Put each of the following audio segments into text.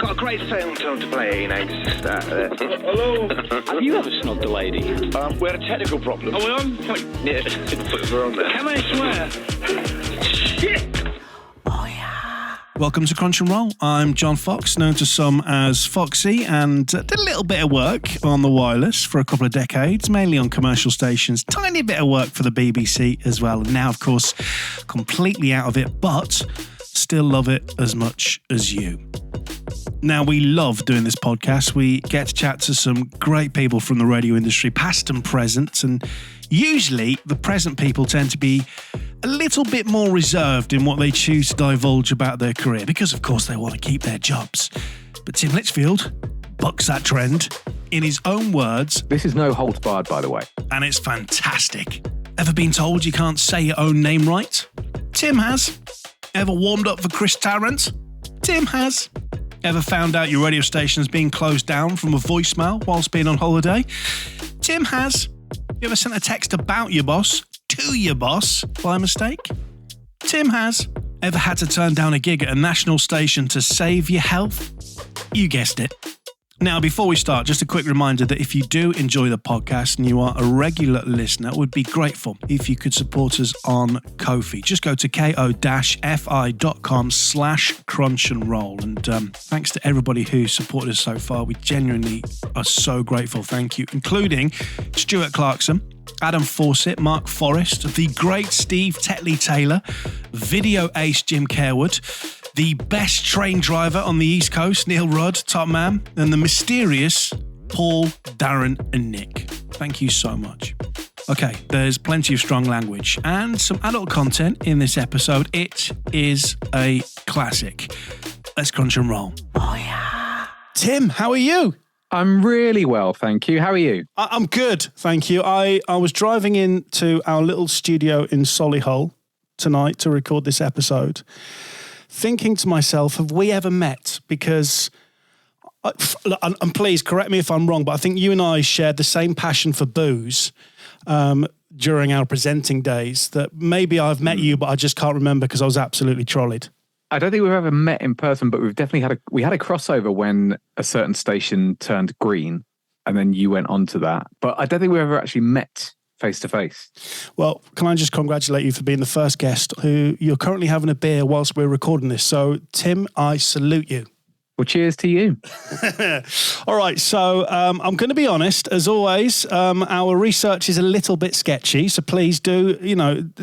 Got a great film to play, just Hello? Have you ever snubbed a lady? we had a technical problem. Are we on? Yeah, we're on there. Can I swear? Shit! Welcome to Crunch and Roll. I'm John Fox, known to some as Foxy, and did a little bit of work on the wireless for a couple of decades, mainly on commercial stations, tiny bit of work for the BBC as well, and now, of course, completely out of it, but still love it as much as you. Now, we love doing this podcast. We get to chat to some great people from the radio industry, past and present, and usually the present people tend to be a little bit more reserved in what they choose to divulge about their career because, of course, they want to keep their jobs. But Tim Lichfield bucks that trend in his own words. This is no holds barred, by the way. And it's fantastic. Ever been told you can't say your own name right? Tim has. Ever warmed up for Chris Tarrant? Tim has. Ever found out your radio station's being closed down from a voicemail whilst being on holiday? Tim has. You ever sent a text about your boss to your boss by mistake? Tim has. Ever had to turn down a gig at a national station to save your health? You guessed it. Now, before we start, just a quick reminder that if you do enjoy the podcast and you are a regular listener, we'd be grateful if you could support us on Ko-fi. Just go to ko-fi.com/crunchandroll. And thanks to everybody who supported us so far. We genuinely are so grateful. Thank you, including Stuart Clarkson, Adam Fawcett, Mark Forrest, the great Steve Tetley-Taylor, video ace Jim Carewood, the best train driver on the East Coast, Neil Rudd, top man, and the mysterious Paul, Darren, and Nick. Thank you so much. Okay, there's plenty of strong language and some adult content in this episode. It is a classic. Let's crunch and roll. Oh, yeah. Tim, how are you? I'm really well, thank you. How are you? I'm good, thank you. I was driving into our little studio in Solihull tonight to record this episode, thinking to myself, have we ever met? Because, and please correct me if I'm wrong, but I think you and I shared the same passion for booze during our presenting days, that maybe I've met you, but I just can't remember because I was absolutely trolleyed. I don't think we've ever met in person, but we've definitely had a crossover when a certain station turned green and then you went on to that. But I don't think we've ever actually met face to face. Well, can I just congratulate you for being the first guest who you're currently having a beer whilst we're recording this. So, Tim, I salute you. Well, cheers to you. All right. So I'm going to be honest, as always, our research is a little bit sketchy. So please do,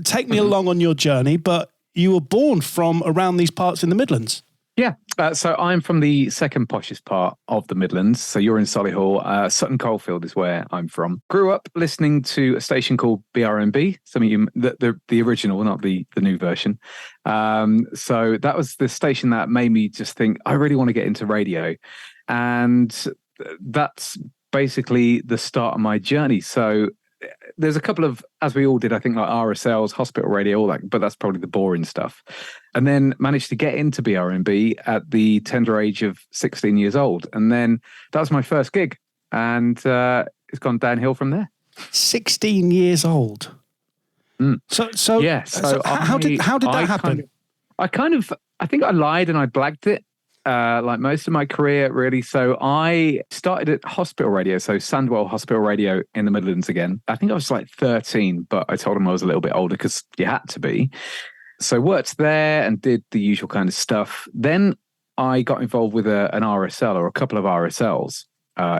take me along on your journey. But you were born from around these parts in the Midlands. Yeah. So I'm from the second poshest part of the Midlands. So you're in Solihull. Sutton Coldfield is where I'm from. Grew up listening to a station called BRMB. Some of you, the original, not the new version. So that was the station that made me just think, I really want to get into radio. And that's basically the start of my journey. So there's a couple of, as we all did, I think, like RSLs, hospital radio, all that, but that's probably the boring stuff. And then managed to get into BRMB at the tender age of 16 years old. And then that was my first gig. And it's gone downhill from there. 16 years old. Mm. So yeah. So how did that happen? I think I lied and I blagged it. Like most of my career, really. So I started at hospital radio, so Sandwell Hospital Radio in the Midlands again. I think I was like 13, but I told them I was a little bit older because you had to be. So worked there and did the usual kind of stuff. Then I got involved with an RSL or a couple of RSLs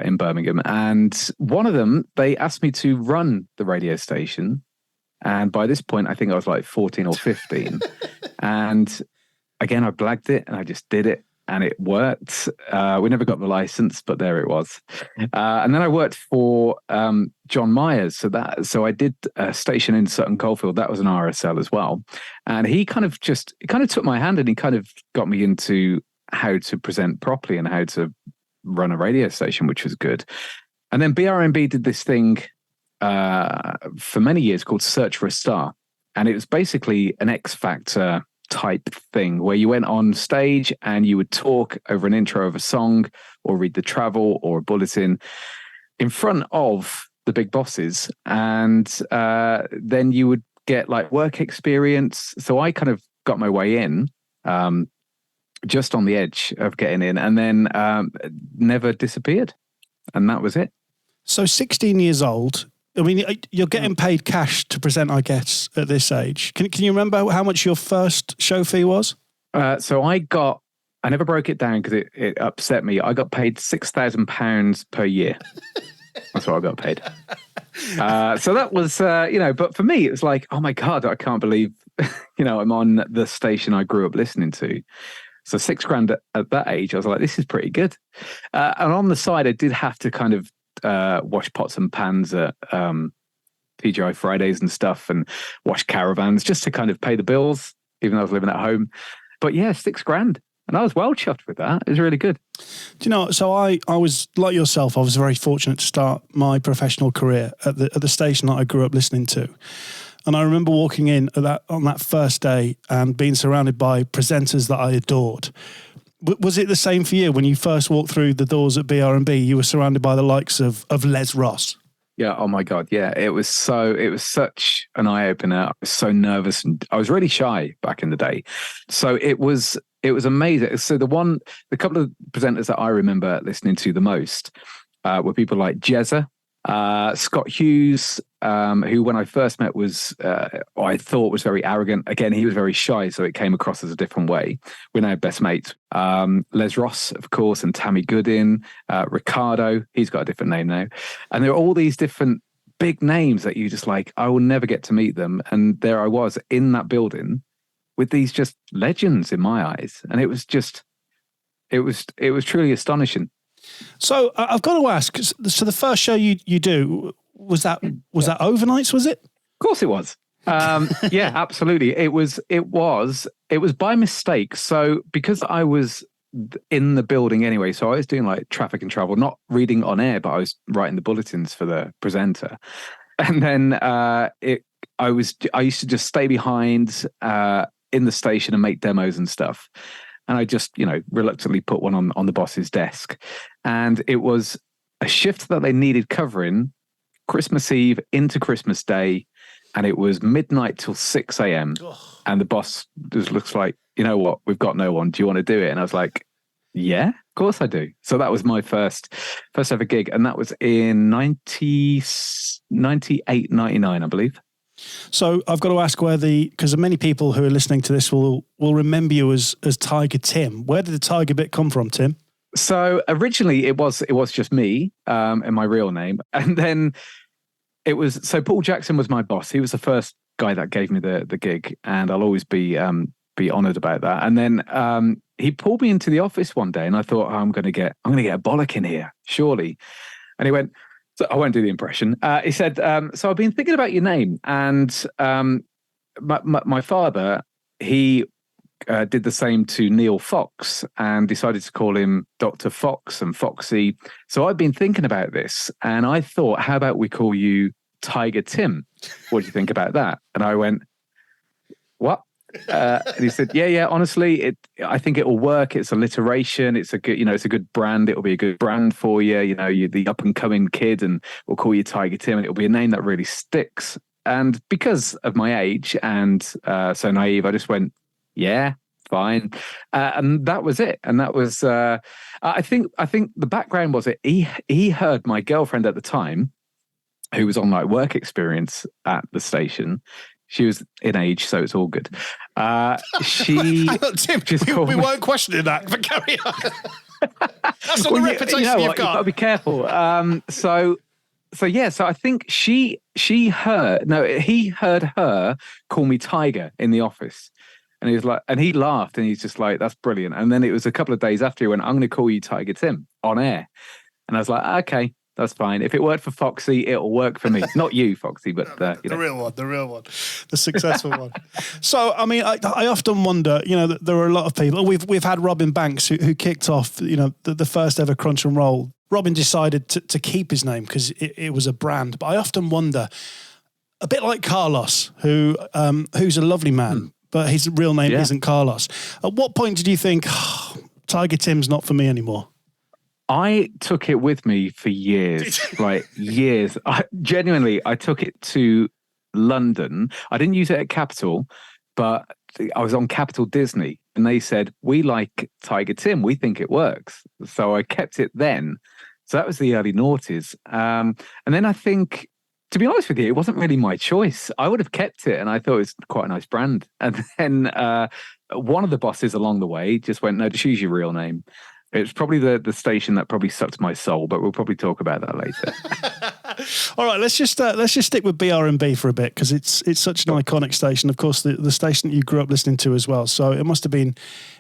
in Birmingham. And one of them, they asked me to run the radio station. And by this point, I think I was like 14 or 15. And again, I blagged it and I just did it. And it worked. We never got the license, but there it was. And then I worked for John Myers. So I did a station in Sutton Coldfield. That was an RSL as well. And he kind of took my hand and he kind of got me into how to present properly and how to run a radio station, which was good. And then BRMB did this thing for many years called Search for a Star. And it was basically an X Factor type thing where you went on stage and you would talk over an intro of a song or read the travel or a bulletin in front of the big bosses, and then you would get like work experience. So I kind of got my way in just on the edge of getting in, and then never disappeared. And that was it. So 16 years old. I mean, you're getting paid cash to present, I guess, at this age. Can you remember how much your first show fee was? So I never broke it down because it upset me. I got paid £6,000 per year. That's what I got paid. So that was, but for me, it was like, oh my God, I can't believe, I'm on the station I grew up listening to. So £6,000 at that age, I was like, this is pretty good. And on the side, I did have to kind of wash pots and pans at TGI Fridays and stuff, and wash caravans just to kind of pay the bills, even though I was living at home. But yeah, £6,000. And I was well chuffed with that. It was really good. Do you know, so I was, like yourself, I was very fortunate to start my professional career at the station that I grew up listening to. And I remember walking in on that first day and being surrounded by presenters that I adored. Was it the same for you when you first walked through the doors at BRMB? You were surrounded by the likes of Les Ross. Yeah. Oh my God. Yeah. It was such an eye opener. I was so nervous, and I was really shy back in the day. So it was amazing. So the couple of presenters that I remember listening to the most were people like Jezza, Scott Hughes, who when I first met was, I thought was very arrogant. Again, he was very shy, so it came across as a different way. We're now best mates. Les Ross, of course, and Tammy Goodin, Ricardo, he's got a different name now. And there are all these different big names that you just like, I will never get to meet them. And there I was in that building with these just legends in my eyes. And it was truly astonishing. So I've got to ask, so the first show you do, was that overnights, was it? Of course it was. Yeah, absolutely. It was by mistake. So because I was in the building anyway, so I was doing like traffic and travel, not reading on air, but I was writing the bulletins for the presenter. And then I used to just stay behind in the station and make demos and stuff. And I just, reluctantly put one on the boss's desk. And it was a shift that they needed covering Christmas Eve into Christmas Day. And it was midnight till 6 a.m. And the boss just looks like, you know what, we've got no one. Do you want to do it? And I was like, yeah, of course I do. So that was my first ever gig. And that was in 98, 99, I believe. So I've got to ask because many people who are listening to this will remember you as Tiger Tim. Where did the Tiger bit come from, Tim? So originally it was just me and my real name. And then so Paul Jackson was my boss. He was the first guy that gave me the gig, and I'll always be honored about that. And then he pulled me into the office one day, and I thought, I'm going to get a bollock in here, surely. And he went, so I won't do the impression. He said, so I've been thinking about your name, and my father, he did the same to Neil Fox and decided to call him Dr. Fox and Foxy. So I've been thinking about this, and I thought, how about we call you Tiger Tim? What do you think about that? And I went, what? And he said, yeah, honestly, I think it will work. It's alliteration. It's a good, it's a good brand. It'll be a good brand for you. You're the up and coming kid, and we'll call you Tiger Tim, and it'll be a name that really sticks. And because of my age and so naive, I just went, yeah, fine. And that was it. And that was, I think the background was he heard my girlfriend at the time, who was on like work experience at the station. She was in age, so it's all good. She Tim, we weren't questioning that, but carry on. That's not the reputation you've got. You've got to be careful. So I think he heard her call me Tiger in the office. And he was like, and he laughed, and he's just like, that's brilliant. And then it was a couple of days after he went, I'm going to call you Tiger Tim on air. And I was like, okay, that's fine. If it worked for Foxy, it'll work for me. Not you, Foxy, but the real one, the successful one. So, I mean, I often wonder, that there are a lot of people. We've had Robin Banks who kicked off, the first ever Crunch and Roll. Robin decided to keep his name because it was a brand. But I often wonder, a bit like Carlos, who's a lovely man, but his real name isn't Carlos. At what point did you think, Tiger Tim's not for me anymore? I took it with me for years, years. I took it to London. I didn't use it at Capital, but I was on Capital Disney. And they said, we like Tiger Tim. We think it works. So I kept it then. So that was the early noughties. And then I think, to be honest with you, it wasn't really my choice. I would have kept it, and I thought it was quite a nice brand. And then one of the bosses along the way just went, no, just use your real name. It's probably the station that probably sucked my soul, but we'll probably talk about that later. All right, let's just stick with BRMB for a bit, because it's such an iconic station. Of course, the station that you grew up listening to as well. So it must have been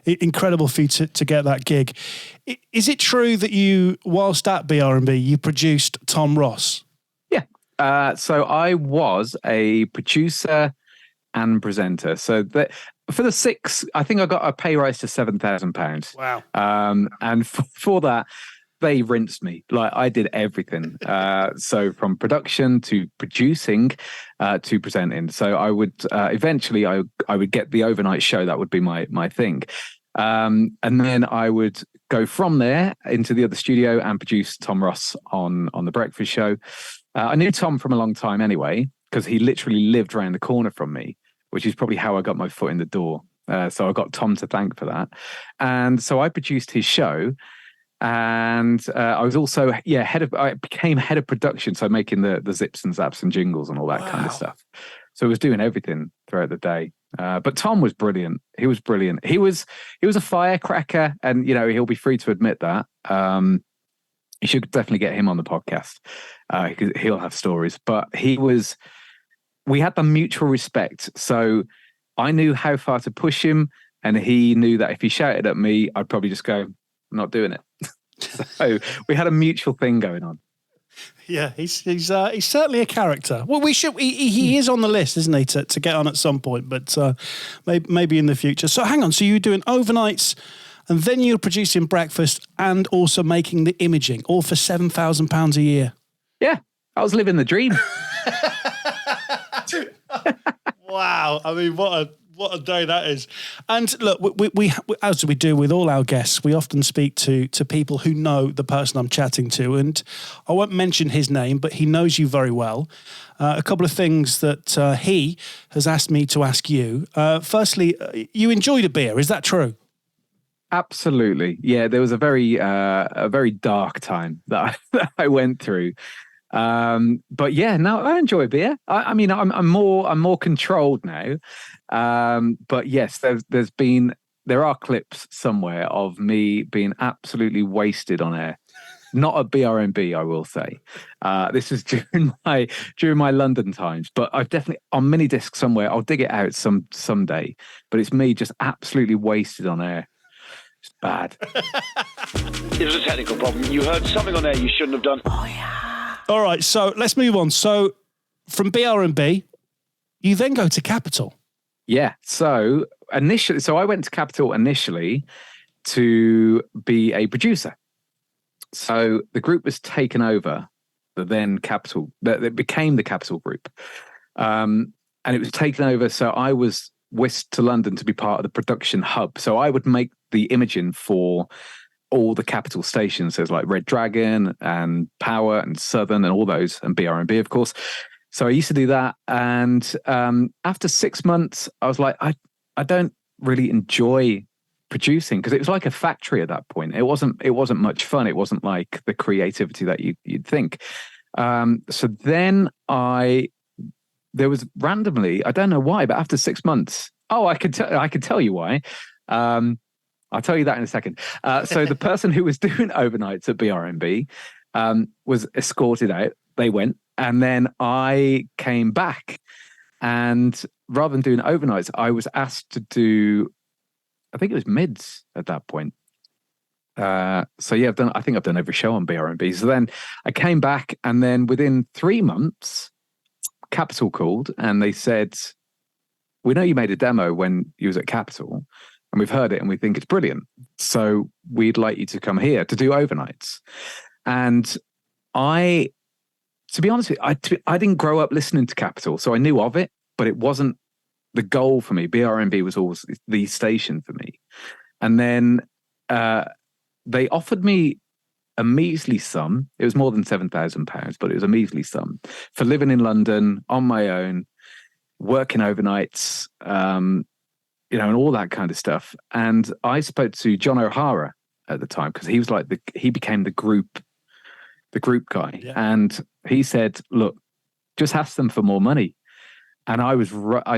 incredible for you to get that gig. Is it true that you, whilst at BRMB, you produced Tom Ross? Yeah. So I was a producer and presenter. So for the 6, I think I got a pay rise to £7,000. Wow. And for that, they rinsed me. Like, I did everything. So from production to producing to presenting. So I would eventually I would get the overnight show. That would be my thing. And then I would go from there into the other studio and produce Tom Ross on the breakfast show. I knew Tom from a long time anyway, because he literally lived around the corner from me, which is probably how I got my foot in the door. So I got Tom to thank for that. And so I produced his show. And I was also, I became head of production. So making the zips and zaps and jingles and all that kind of stuff. So I was doing everything throughout the day. But Tom was brilliant. He was brilliant. He was a firecracker, and, he'll be free to admit that. You should definitely get him on the podcast. He'll have stories, but we had the mutual respect. So I knew how far to push him, and he knew that if he shouted at me, I'd probably just go, I'm not doing it. So we had a mutual thing going on. Yeah, he's certainly a character. Well, he is on the list, isn't he, to get on at some point, but maybe in the future. So hang on, so you were doing overnights, and then you were producing breakfast and also making the imaging, all for £7,000 a year. Yeah, I was living the dream. Wow, I mean, what a day that is. And look, we as we do with all our guests, we often speak to people who know the person I'm chatting to, and I won't mention his name, but he knows you very well. A couple of things that he has asked me to ask you. Firstly, you enjoyed a beer, is that true? Absolutely. Yeah, there was a very dark time that I went through. But yeah, no, I enjoy beer. I mean, I'm more controlled now. But yes, there are clips somewhere of me being absolutely wasted on air. Not at BRMB, I will say. This is during my London times, but I've definitely on mini disc somewhere. I'll dig it out someday. But it's me just absolutely wasted on air. It's bad. It was a technical problem. You heard something on air you shouldn't have done. Oh yeah. All right, so let's move on. So from BRMB, you then go to Capital. Yeah. So I went to Capital initially to be a producer. So the group was taken over, the then Capital, that became the Capital Group. And it was taken over. So I was whisked to London to be part of the production hub. So I would make the imaging for all the Capital stations. There's like Red Dragon and Power and Southern and all those, and BRMB, of course. So I used to do that. And after 6 months, I was like, I don't really enjoy producing, because it was like a factory at that point. It wasn't much fun. It wasn't like the creativity that you'd think. So then there was randomly, I don't know why, but after 6 months, I could tell you why. I'll tell you that in a second. So the person who was doing overnights at BRMB was escorted out. They went, and then I came back, and rather than doing overnights, I was asked to do, I think it was mids at that point. So yeah, I think I've done every show on BRMB. So then I came back, and then within 3 months, Capital called, and they said, we know you made a demo when you was at Capital, and we've heard it, and we think it's brilliant. So we'd like you to come here to do overnights. And to be honest with you, I didn't grow up listening to Capital, so I knew of it, but it wasn't the goal for me. BRMB was always the station for me. And then they offered me a measly sum. It was more than £7,000, but it was a measly sum for living in London on my own, working overnights. and all that kind of stuff. And I spoke to John O'Hara at the time because he was like he became the group guy. Yeah. And he said, look, just ask them for more money. And I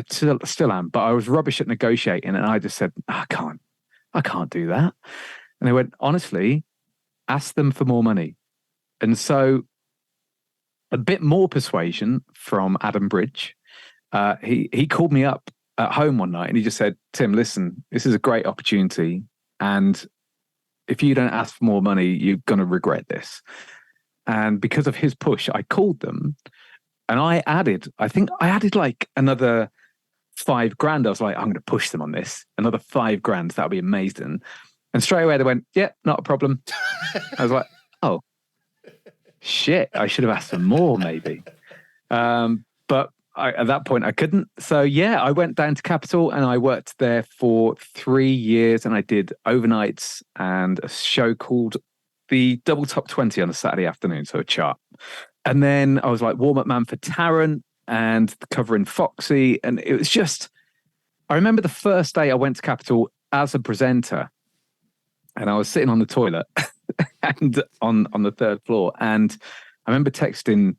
still am, but I was rubbish at negotiating. And I just said, I can't do that. And they went, honestly, ask them for more money. And so a bit more persuasion from Adam Bridge. He called me up at home one night and he just said, Tim, listen, this is a great opportunity. And if you don't ask for more money, you're going to regret this. And because of his push, I called them and I added like another $5,000. I was like, I'm going to push them on this. Another $5,000. That would be amazing. And straight away they went, yeah, not a problem. I was like, oh, shit. I should have asked for more maybe. But at that point I couldn't. So yeah, I went down to Capital and I worked there for 3 years and I did overnights and a show called the Double Top 20 on a Saturday afternoon, so a chart. And then I was like warm-up man for Tarrant and covering Foxy. And it was just, I remember the first day I went to Capital as a presenter and I was sitting on the toilet and on the third floor. And I remember texting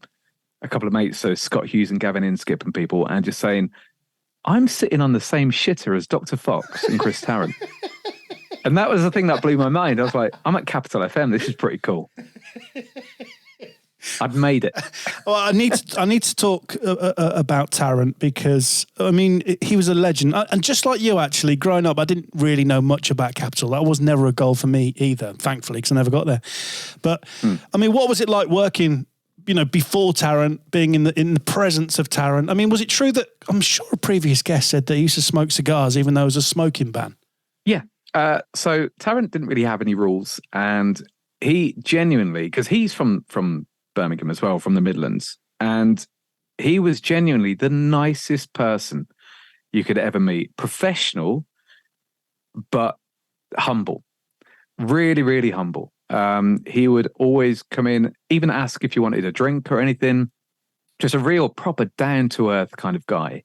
a couple of mates, so Scott Hughes and Gavin Inskip and people, and just saying, I'm sitting on the same shitter as Dr. Fox and Chris Tarrant. And that was the thing that blew my mind. I was like, I'm at Capital FM. This is pretty cool. I've made it. Well, I need to talk about Tarrant because, I mean, he was a legend. And just like you, actually, growing up, I didn't really know much about Capital. That was never a goal for me either, thankfully, because I never got there. But, I mean, what was it like working, before Tarrant, being in the presence of Tarrant? I mean, was it true that, I'm sure a previous guest said that he used to smoke cigars even though it was a smoking ban? Yeah. So Tarrant didn't really have any rules, and he genuinely, because he's from Birmingham as well, from the Midlands, and he was genuinely the nicest person you could ever meet. Professional, but humble. Really, really humble. He would always come in, even ask if you wanted a drink or anything. Just a real proper down-to-earth kind of guy.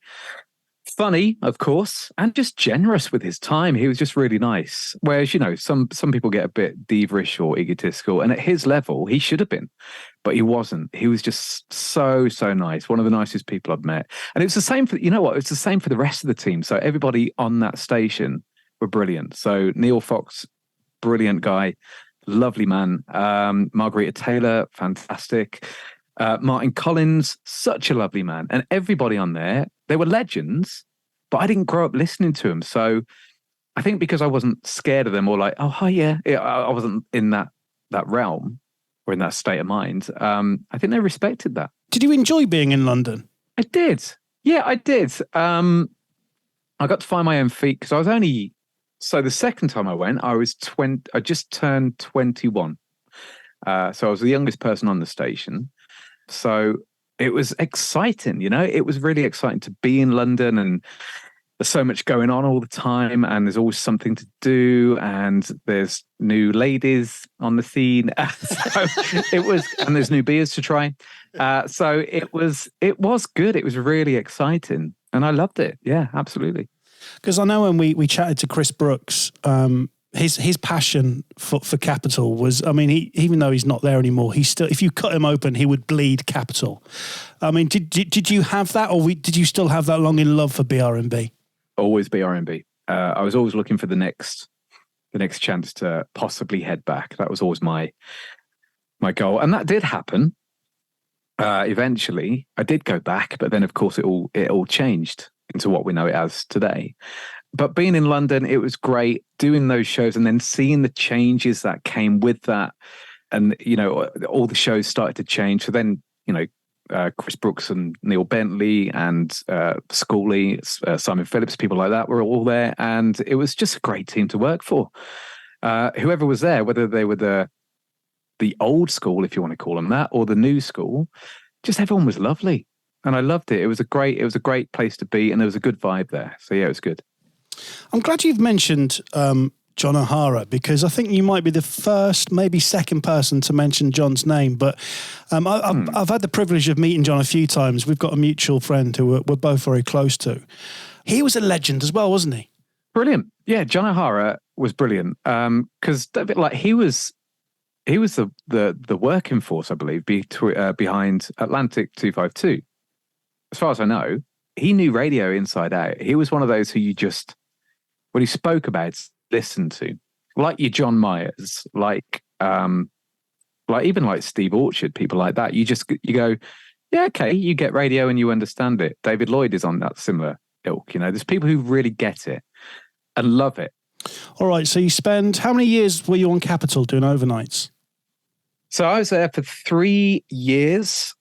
Funny, of course, and just generous with his time. He was just really nice. Whereas, some people get a bit divish or egotistical, and at his level, he should have been, but he wasn't. He was just so, so nice. One of the nicest people I've met. And it was the same for, it's the same for the rest of the team. So everybody on that station were brilliant. So Neil Fox, brilliant guy, lovely man. Margarita Taylor, fantastic. Martin Collins, such a lovely man. And everybody on there, they were legends, but I didn't grow up listening to them. So I think because I wasn't scared of them or like, oh, hi, yeah. I wasn't in that realm or in that state of mind. I think they respected that. Did you enjoy being in London? I did. Yeah, I did. I got to find my own feet because I was only... So the second time I went, I was 20. I just turned 21. So I was the youngest person on the station. So it was exciting, it was really exciting to be in London, and there's so much going on all the time and there's always something to do and there's new ladies on the scene. So it was, and there's new beers to try. So it was good. It was really exciting and I loved it. Yeah, absolutely. Because I know when we chatted to Chris Brooks, his passion for Capital was, I mean, even though he's not there anymore, he still, if you cut him open, he would bleed Capital. I mean, did you have that, or did you still have that longing love for BRMB? Always BRMB. I was always looking for the next chance to possibly head back. That was always my goal, and that did happen. Eventually, I did go back, but then of course it all changed into what we know it as today. But being in London, it was great doing those shows and then seeing the changes that came with that. And, all the shows started to change. So then, Chris Brooks and Neil Bentley and Schooley, Simon Phillips, people like that were all there. And it was just a great team to work for. Whoever was there, whether they were the old school, if you want to call them that, or the new school, just everyone was lovely. And I loved it. It was a great place to be. And there was a good vibe there. So yeah, it was good. I'm glad you've mentioned John O'Hara, because I think you might be the first, maybe second person to mention John's name. But I've had the privilege of meeting John a few times. We've got a mutual friend who we're both very close to. He was a legend as well, wasn't he? Brilliant. Yeah, John O'Hara was brilliant. Because like he was the working force, I believe, behind Atlantic 252. As far as I know, he knew radio inside out. He was one of those who you just, what he spoke about, listened to, like your John Myers, like even like Steve Orchard, people like that. You go, yeah, okay, you get radio and you understand it. David Lloyd is on that similar ilk. There's people who really get it and love it. All right, so how many years were you on Capital doing overnights? So I was there for 3 years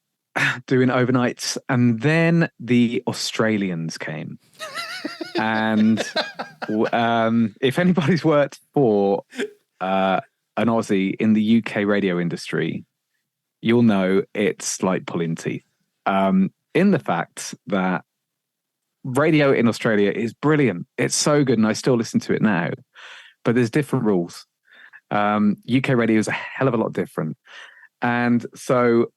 doing overnights, and then the Australians came. And if anybody's worked for an Aussie in the UK radio industry, you'll know it's like pulling teeth. In the fact that radio in Australia is brilliant. It's so good, and I still listen to it now. But there's different rules. UK radio is a hell of a lot different. And so,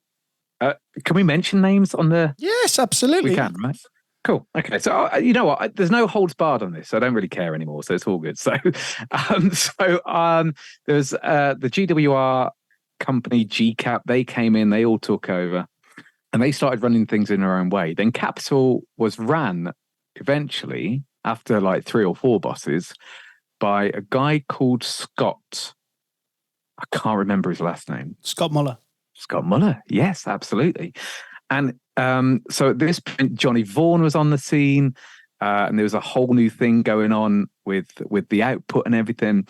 can we mention names on the... Yes, absolutely. We can, right? Cool. Okay. So, you know what? There's no holds barred on this. So I don't really care anymore. So it's all good. So, there's the GWR company, GCAP. They came in, they all took over, and they started running things in their own way. Then Capital was ran eventually, after like 3 or 4 bosses, by a guy called Scott. I can't remember his last name. Scott Muller. Scott Muller. Yes, absolutely. And so at this point, Johnny Vaughan was on the scene, and there was a whole new thing going on with the output and everything.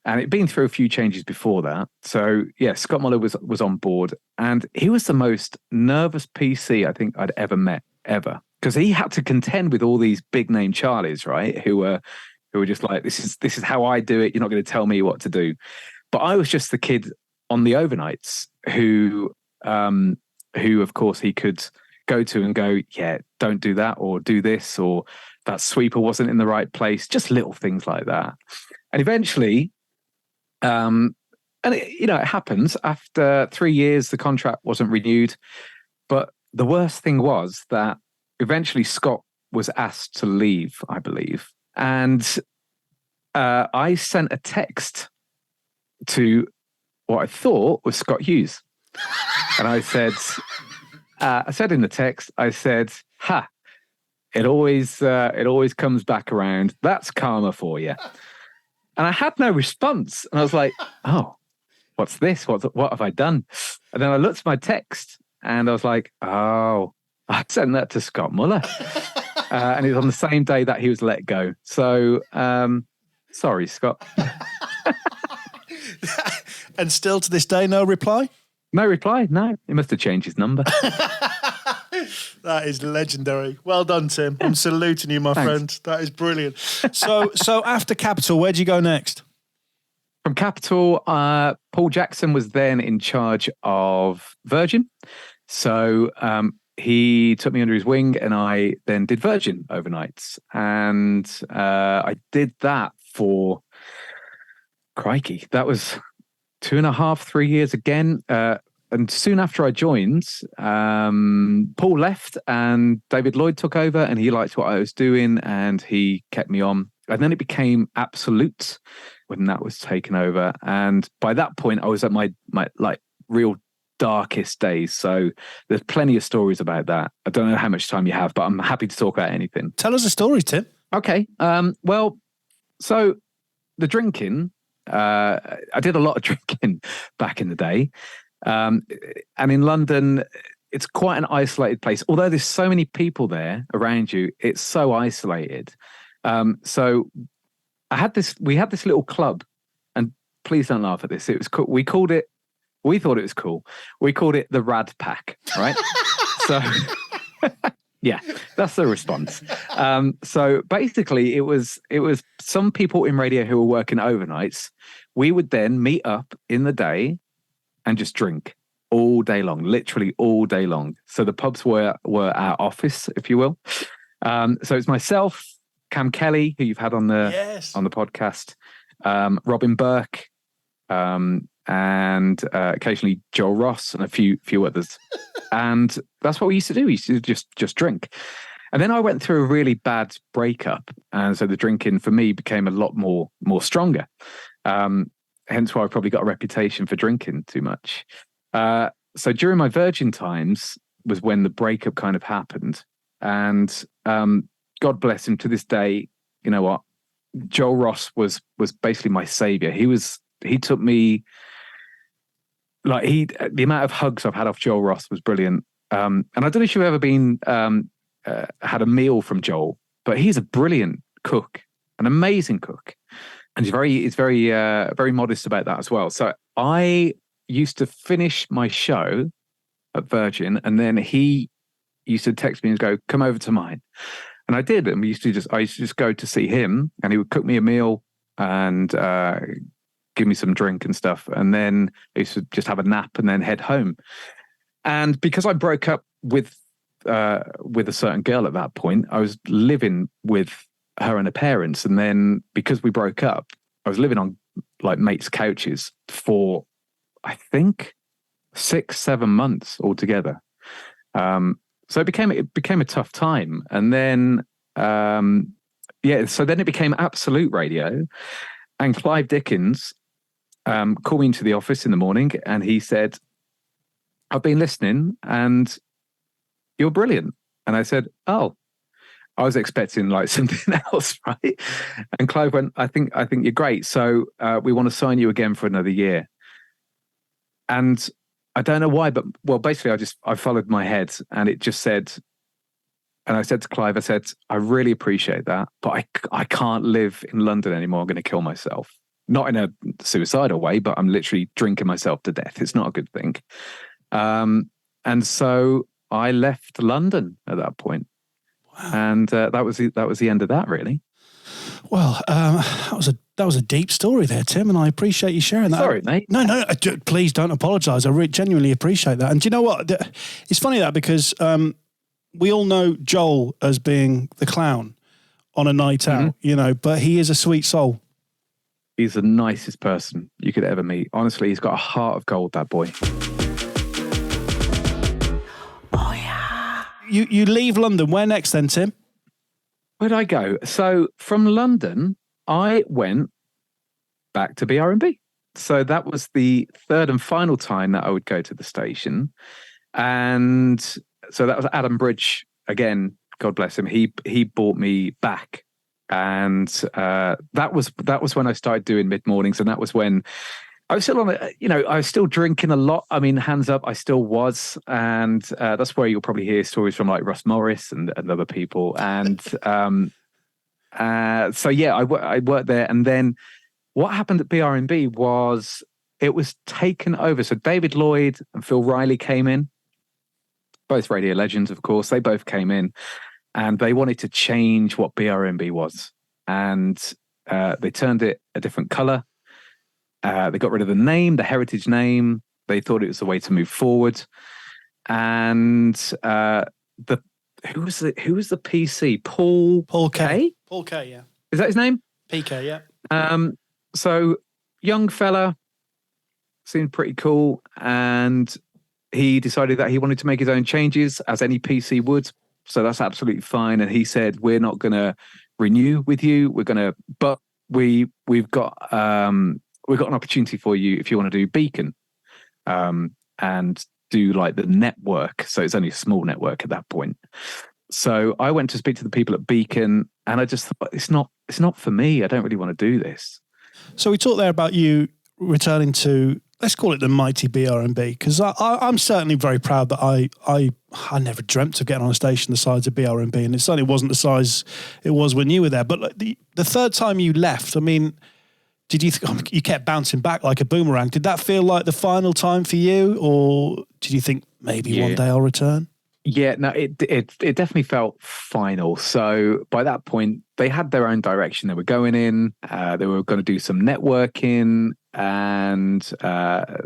And it'd been through a few changes before that. So yeah, Scott Muller was on board, and he was the most nervous PC I think I'd ever met, ever. Because he had to contend with all these big name Charlies, right? Who were just like, this is how I do it. You're not going to tell me what to do. But I was just the kid on the overnights who of course he could go to and go, yeah, don't do that, or do this, or that sweeper wasn't in the right place. Just little things like that. And eventually, it happens. After 3 years, the contract wasn't renewed. But the worst thing was that eventually Scott was asked to leave, I believe. And I sent a text to what I thought was Scott Hughes. And I said in the text, ha, it always comes back around. That's karma for you. And I had no response. And I was like, oh, what's this? What have I done? And then I looked at my text and I was like, oh, I sent that to Scott Muller. And it was on the same day that he was let go. So, sorry, Scott. And still to this day, no reply? No reply, no. He must have changed his number. That is legendary. Well done, Tim. I'm saluting you, my friend. That is brilliant. So after Capital, where'd you go next? From Capital, Paul Jackson was then in charge of Virgin. So he took me under his wing, and I then did Virgin overnights. And I did that for, crikey, that was 2.5, 3 years again. And soon after I joined, Paul left and David Lloyd took over, and he liked what I was doing and he kept me on. And then it became Absolute when that was taken over. And by that point, I was at my like real darkest days. So there's plenty of stories about that. I don't know how much time you have, but I'm happy to talk about anything. Tell us a story, Tim. Okay. Well, so the drinking, I did a lot of drinking back in the day. And in London, it's quite an isolated place. Although there's so many people there around you, it's so isolated. So we had this little club, and please don't laugh at this. It was cool. We thought it was cool. We called it the Rad Pack, right? So yeah, that's the response. So basically it was some people in radio who were working overnights. We would then meet up in the day and just drink all day long, literally all day long. So the pubs were our office, if you will. So it's myself, Cam Kelly, who you've had on the podcast, Robin Burke, and occasionally Joel Ross and a few others. And that's what we used to do. We used to just drink. And then I went through a really bad breakup. And so the drinking for me became a lot more stronger. Hence why I probably got a reputation for drinking too much. So during my virgin times was when the breakup kind of happened. And God bless him, to this day, you know what? Joel Ross was basically my savior. He took me, like, the amount of hugs I've had off Joel Ross was brilliant. And I don't know if you've ever been had a meal from Joel, but he's a brilliant cook, an amazing cook, and he's very modest about that as well. So I used to finish my show at Virgin, and then he used to text me and go, "Come over to mine," and I did. And I used to just go to see him, and he would cook me a meal and give me some drink and stuff, and then I used to just have a nap and then head home. And because I broke up with a certain girl at that point, I was living with her and her parents. And then because we broke up, I was living on like mates' couches for, I think, 6-7 months altogether. So it became a tough time. And then, so then it became Absolute Radio. And Clive Dickens called me into the office in the morning and he said, "I've been listening and you're brilliant." And I said, "Oh," I was expecting like something else, right? And Clive went, I think you're great. So we want to sign you again for another year." And I don't know why, but basically I followed my head and it just said, and I said to Clive, I said, "I really appreciate that, but I can't live in London anymore. I'm going to kill myself. Not in a suicidal way, but I'm literally drinking myself to death. It's not a good thing." And so I left London at that point. Wow. And that was the end of that, really. Well, that was a deep story there, Tim, and I appreciate you sharing that. Sorry, mate. No, please don't apologise. I genuinely appreciate that. And do you know what? It's funny that because we all know Joel as being the clown on a night out, you know, but he is a sweet soul. He's the nicest person you could ever meet. Honestly, he's got a heart of gold, that boy. Oh, yeah. You leave London. Where next then, Tim? Where'd I go? So from London, I went back to BRMB. So that was the third and final time that I would go to the station. And so that was Adam Bridge. Again, God bless him. He brought me back. And that was when I started doing mid-mornings. And that was when I was still I was still drinking a lot. I mean, hands up, I still was. And that's where you'll probably hear stories from like Russ Morris and other people. And so, yeah, I worked there. And then what happened at BRMB was it was taken over. So David Lloyd and Phil Riley came in, both radio legends, of course. They both came in and they wanted to change what BRMB was. And they turned it a different color. They got rid of the name, the heritage name. They thought it was the way to move forward. And who was the PC? Paul K? Paul K, yeah. Is that his name? PK, yeah. So young fella, seemed pretty cool, and he decided that he wanted to make his own changes, as any PC would. So that's absolutely fine. And he said, "We're not going to renew with you. But we've got an opportunity for you if you want to do Beacon, and do like the network." So it's only a small network at that point. So I went to speak to the people at Beacon, and I just thought, it's not for me. I don't really want to do this. So we talked there about you returning to, let's call it the mighty BRMB, because I'm certainly very proud that I never dreamt of getting on a station the size of BRMB, and it certainly wasn't the size it was when you were there. But like the third time you left, I mean, did you you kept bouncing back like a boomerang? Did that feel like the final time for you, or did you think maybe one day I'll return? Yeah, no, it definitely felt final. So by that point, they had their own direction they were going in. They were going to do some networking. And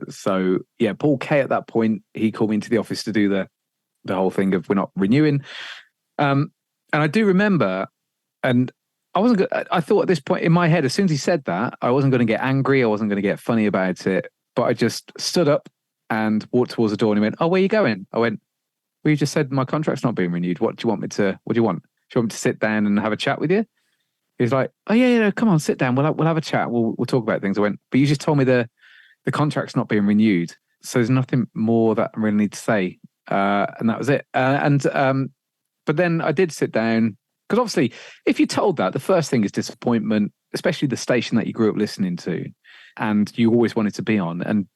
so, yeah, Paul K at that point, he called me into the office to do the whole thing of we're not renewing. And I do remember, and I thought at this point in my head, as soon as he said that, I wasn't going to get angry. I wasn't going to get funny about it. But I just stood up and walked towards the door and he went, "Oh, where are you going?" I went, Well, you just said my contract's not being renewed. What do you want me to? What do you want? Do you want me to sit down and have a chat with you? He's like, oh yeah, come on, sit down. We'll have a chat. We'll talk about things. I went, but you just told me the contract's not being renewed, so there's nothing more that I really need to say. And that was it. But then I did sit down, because obviously, if you're told that, the first thing is disappointment, especially the station that you grew up listening to, and you always wanted to be on. And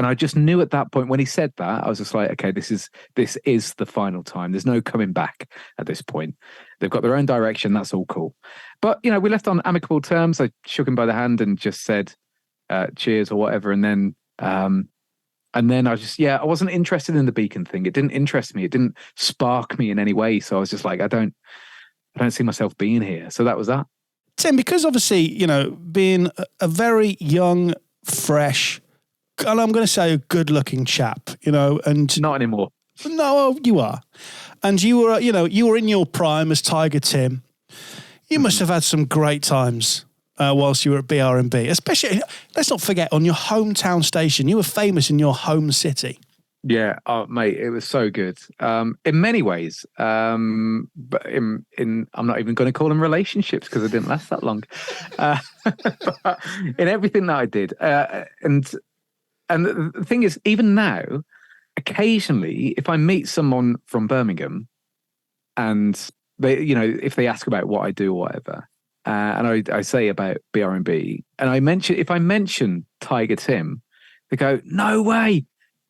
I just knew at that point when he said that, I was just like, okay, this is the final time. There's no coming back at this point. They've got their own direction. That's all cool. But, we left on amicable terms. I shook him by the hand and just said, cheers or whatever. And then I wasn't interested in the beacon thing. It didn't interest me. It didn't spark me in any way. So I was just like, I don't see myself being here. So that was that. Tim, because obviously, being a very young, fresh, and I'm going to say a good-looking chap, and not anymore. No, you are, and you were in your prime as Tiger Tim. You must have had some great times whilst you were at BRMB, especially. Let's not forget, on your hometown station, you were famous in your home city. Yeah, oh, mate, it was so good. In many ways, but I'm not even going to call them relationships because it didn't last that long. But in everything that I did, and the thing is, even now, occasionally, if I meet someone from Birmingham, and they, if they ask about what I do or whatever, and I say about BRMB, and if I mention Tiger Tim, they go, "No way,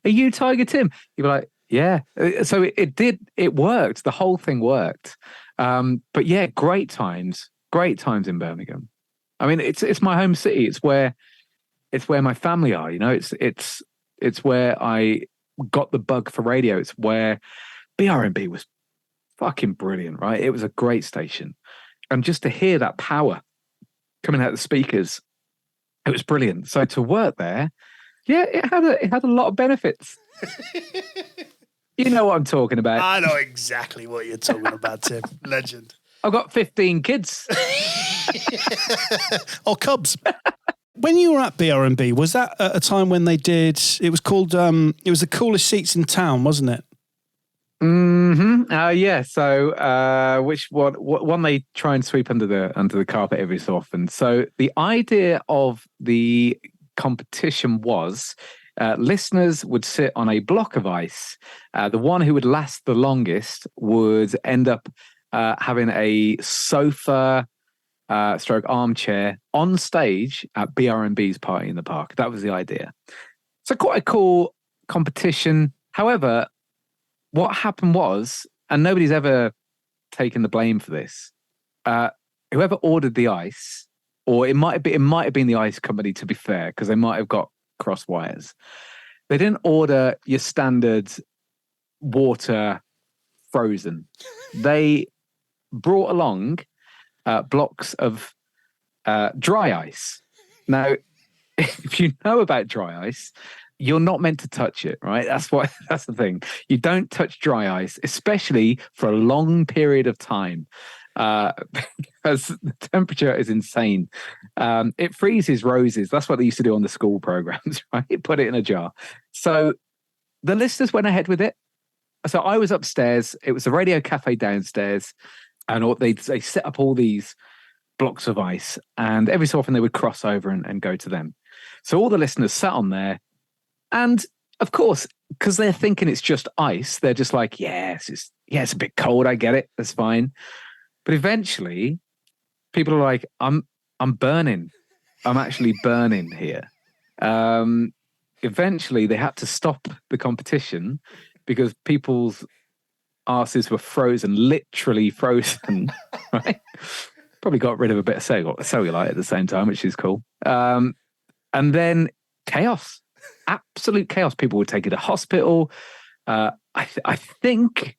are you Tiger Tim?" You'd be like, "Yeah." So it worked. The whole thing worked. But yeah, great times in Birmingham. I mean, it's my home city. It's where my family are, it's where I got the bug for radio. It's where BRMB was fucking brilliant, right? It was a great station. And just to hear that power coming out of the speakers, it was brilliant. So to work there, yeah, it had a lot of benefits. You know what I'm talking about. I know exactly what you're talking about, Tim. Legend. I've got 15 kids. Or cubs. When you were at BRMB, was that at a time when they did, it was called, it was the coolest seats in town, wasn't it? Mm-hmm. Yeah. So, which one they try and sweep under the carpet every so often. So the idea of the competition was listeners would sit on a block of ice. The one who would last the longest would end up having a sofa stroke armchair on stage at BRMB's Party in the Park. That was the idea. So quite a cool competition. However, what happened was, and nobody's ever taken the blame for this, whoever ordered the ice, or it might have been the ice company, to be fair, because they might have got cross wires. They didn't order your standard water frozen. They brought along blocks of dry ice. Now, if you know about dry ice, you're not meant to touch it, right? That's the thing. You don't touch dry ice, especially for a long period of time, because the temperature is insane. It freezes roses. That's what they used to do on the school programs, right? Put it in a jar. So the listeners went ahead with it. So I was upstairs. It was a radio cafe downstairs. And they set up all these blocks of ice, and every so often they would cross over and go to them. So all the listeners sat on there, and of course, because they're thinking it's just ice, they're just like, it's a bit cold. I get it. That's fine. But eventually, people are like, I'm burning. I'm actually burning here. Eventually, they had to stop the competition because people's arses were frozen, literally frozen, right? Probably got rid of a bit of cellulite at the same time, which is cool. And then chaos, absolute chaos. People would take it to hospital. I think,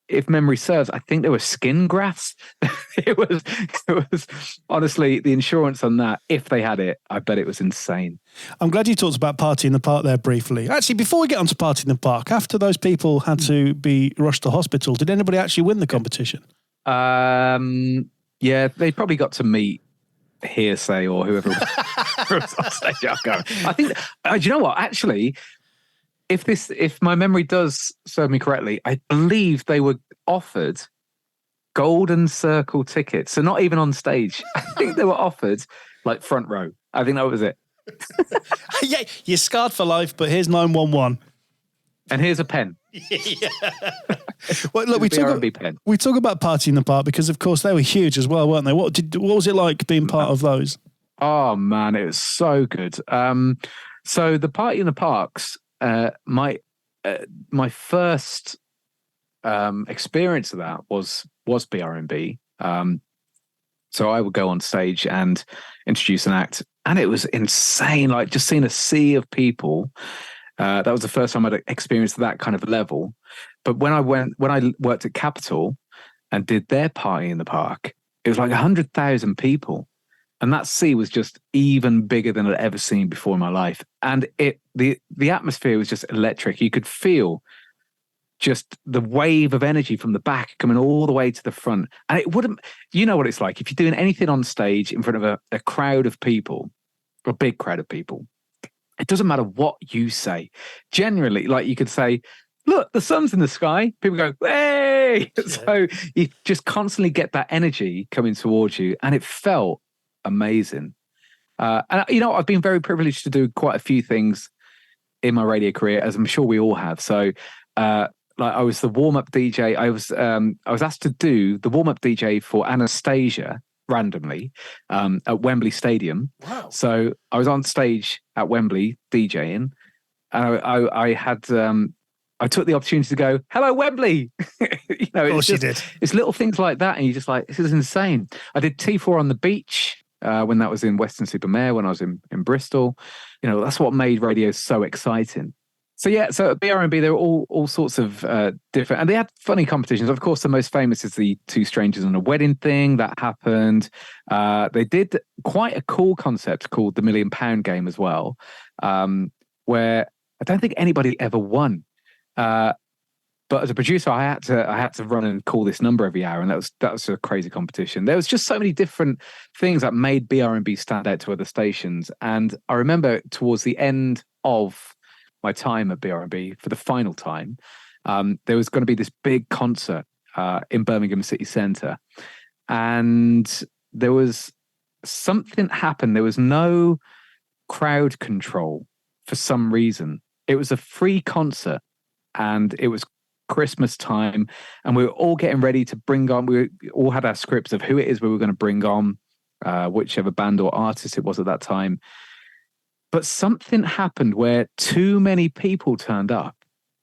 if memory serves, I think there were skin grafts. It was honestly, the insurance on that, if they had it, I bet it was insane. I'm glad you talked about Party in the Park there briefly. Actually, before we get on to Party in the Park, after those people had to be rushed to hospital, did anybody actually win the competition? Yeah, they probably got to meet Hearsay or whoever was on stage. I think, do you know what? Actually, if my memory does serve me correctly, I believe they were offered golden circle tickets. So not even on stage. I think they were offered like front row. I think that was it. Yeah, you're scarred for life, but here's 911. And here's a pen. Yeah. Well, look, we talk about Party in the Park because, of course, they were huge as well, weren't they? What was it like being part of those? Oh man, it was so good. So the Party in the Parks, my first experience of that was BRMB. So I would go on stage and introduce an act, and it was insane. Like just seeing a sea of people. That was the first time I'd experienced that kind of level. But when I worked at Capital and did their Party in the Park, it was like 100,000 people. And that sea was just even bigger than I'd ever seen before in my life. And the atmosphere was just electric. You could feel just the wave of energy from the back coming all the way to the front. And it wouldn't, you know what it's like. If you're doing anything on stage in front of a crowd of people, a big crowd of people, it doesn't matter what you say. Generally, like you could say, look, the sun's in the sky. People go, hey! Yeah. So you just constantly get that energy coming towards you. And it felt amazing. And, you know, I've been very privileged to do quite a few things in my radio career, as I'm sure we all have. So, like I was the warm-up DJ. I was asked to do the warm-up DJ for Anastasia randomly at Wembley Stadium. Wow. So I was on stage at Wembley DJing, and I took the opportunity to go, hello, Wembley. You know, of course you did. It's little things like that, and you're just like, this is insane. I did T4 on the beach when that was in Weston-super-Mare, when I was in Bristol. You know, that's what made radio so exciting. So yeah, so at BRMB, there were all sorts of different, and they had funny competitions. Of course, the most famous is the Two Strangers on a Wedding thing that happened. They did quite a cool concept called the £1 Million Game as well, where I don't think anybody ever won. But as a producer, I had to run and call this number every hour, and that was a crazy competition. There was just so many different things that made BRMB stand out to other stations. And I remember towards the end of my time at BRMB, for the final time, there was going to be this big concert in Birmingham City Centre, and there was something happened. There was no crowd control for some reason. It was a free concert, and it was Christmas time, and we were all getting ready to bring on. We all had our scripts of who it is we were going to bring on, whichever band or artist it was at that time. But something happened where too many people turned up,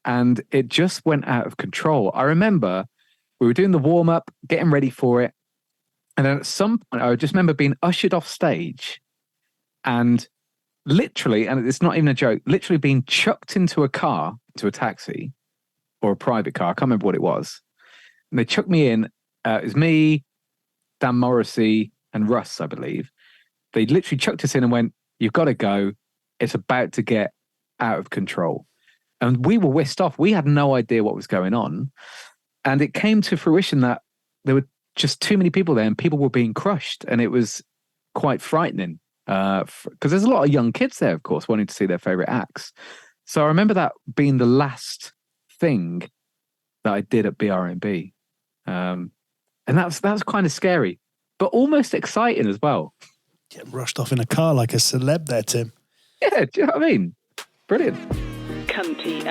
and it just went out of control. I remember we were doing the warm-up, getting ready for it, and then at some point I just remember being ushered off stage and literally, and it's not even a joke, literally being chucked into a car, into a taxi or a private car. I can't remember what it was. And they chucked me in. It was me, Dan Morrissey, and Russ, I believe. They literally chucked us in and went, you've got to go. It's about to get out of control. And we were whisked off. We had no idea what was going on. And it came to fruition that there were just too many people there, and people were being crushed. And it was quite frightening because there's a lot of young kids there, of course, wanting to see their favorite acts. So I remember that being the last thing that I did at BRMB. And that was kind of scary, but almost exciting as well. Getting rushed off in a car like a celeb there, Tim. Yeah, do you know what I mean? Brilliant. Cunty.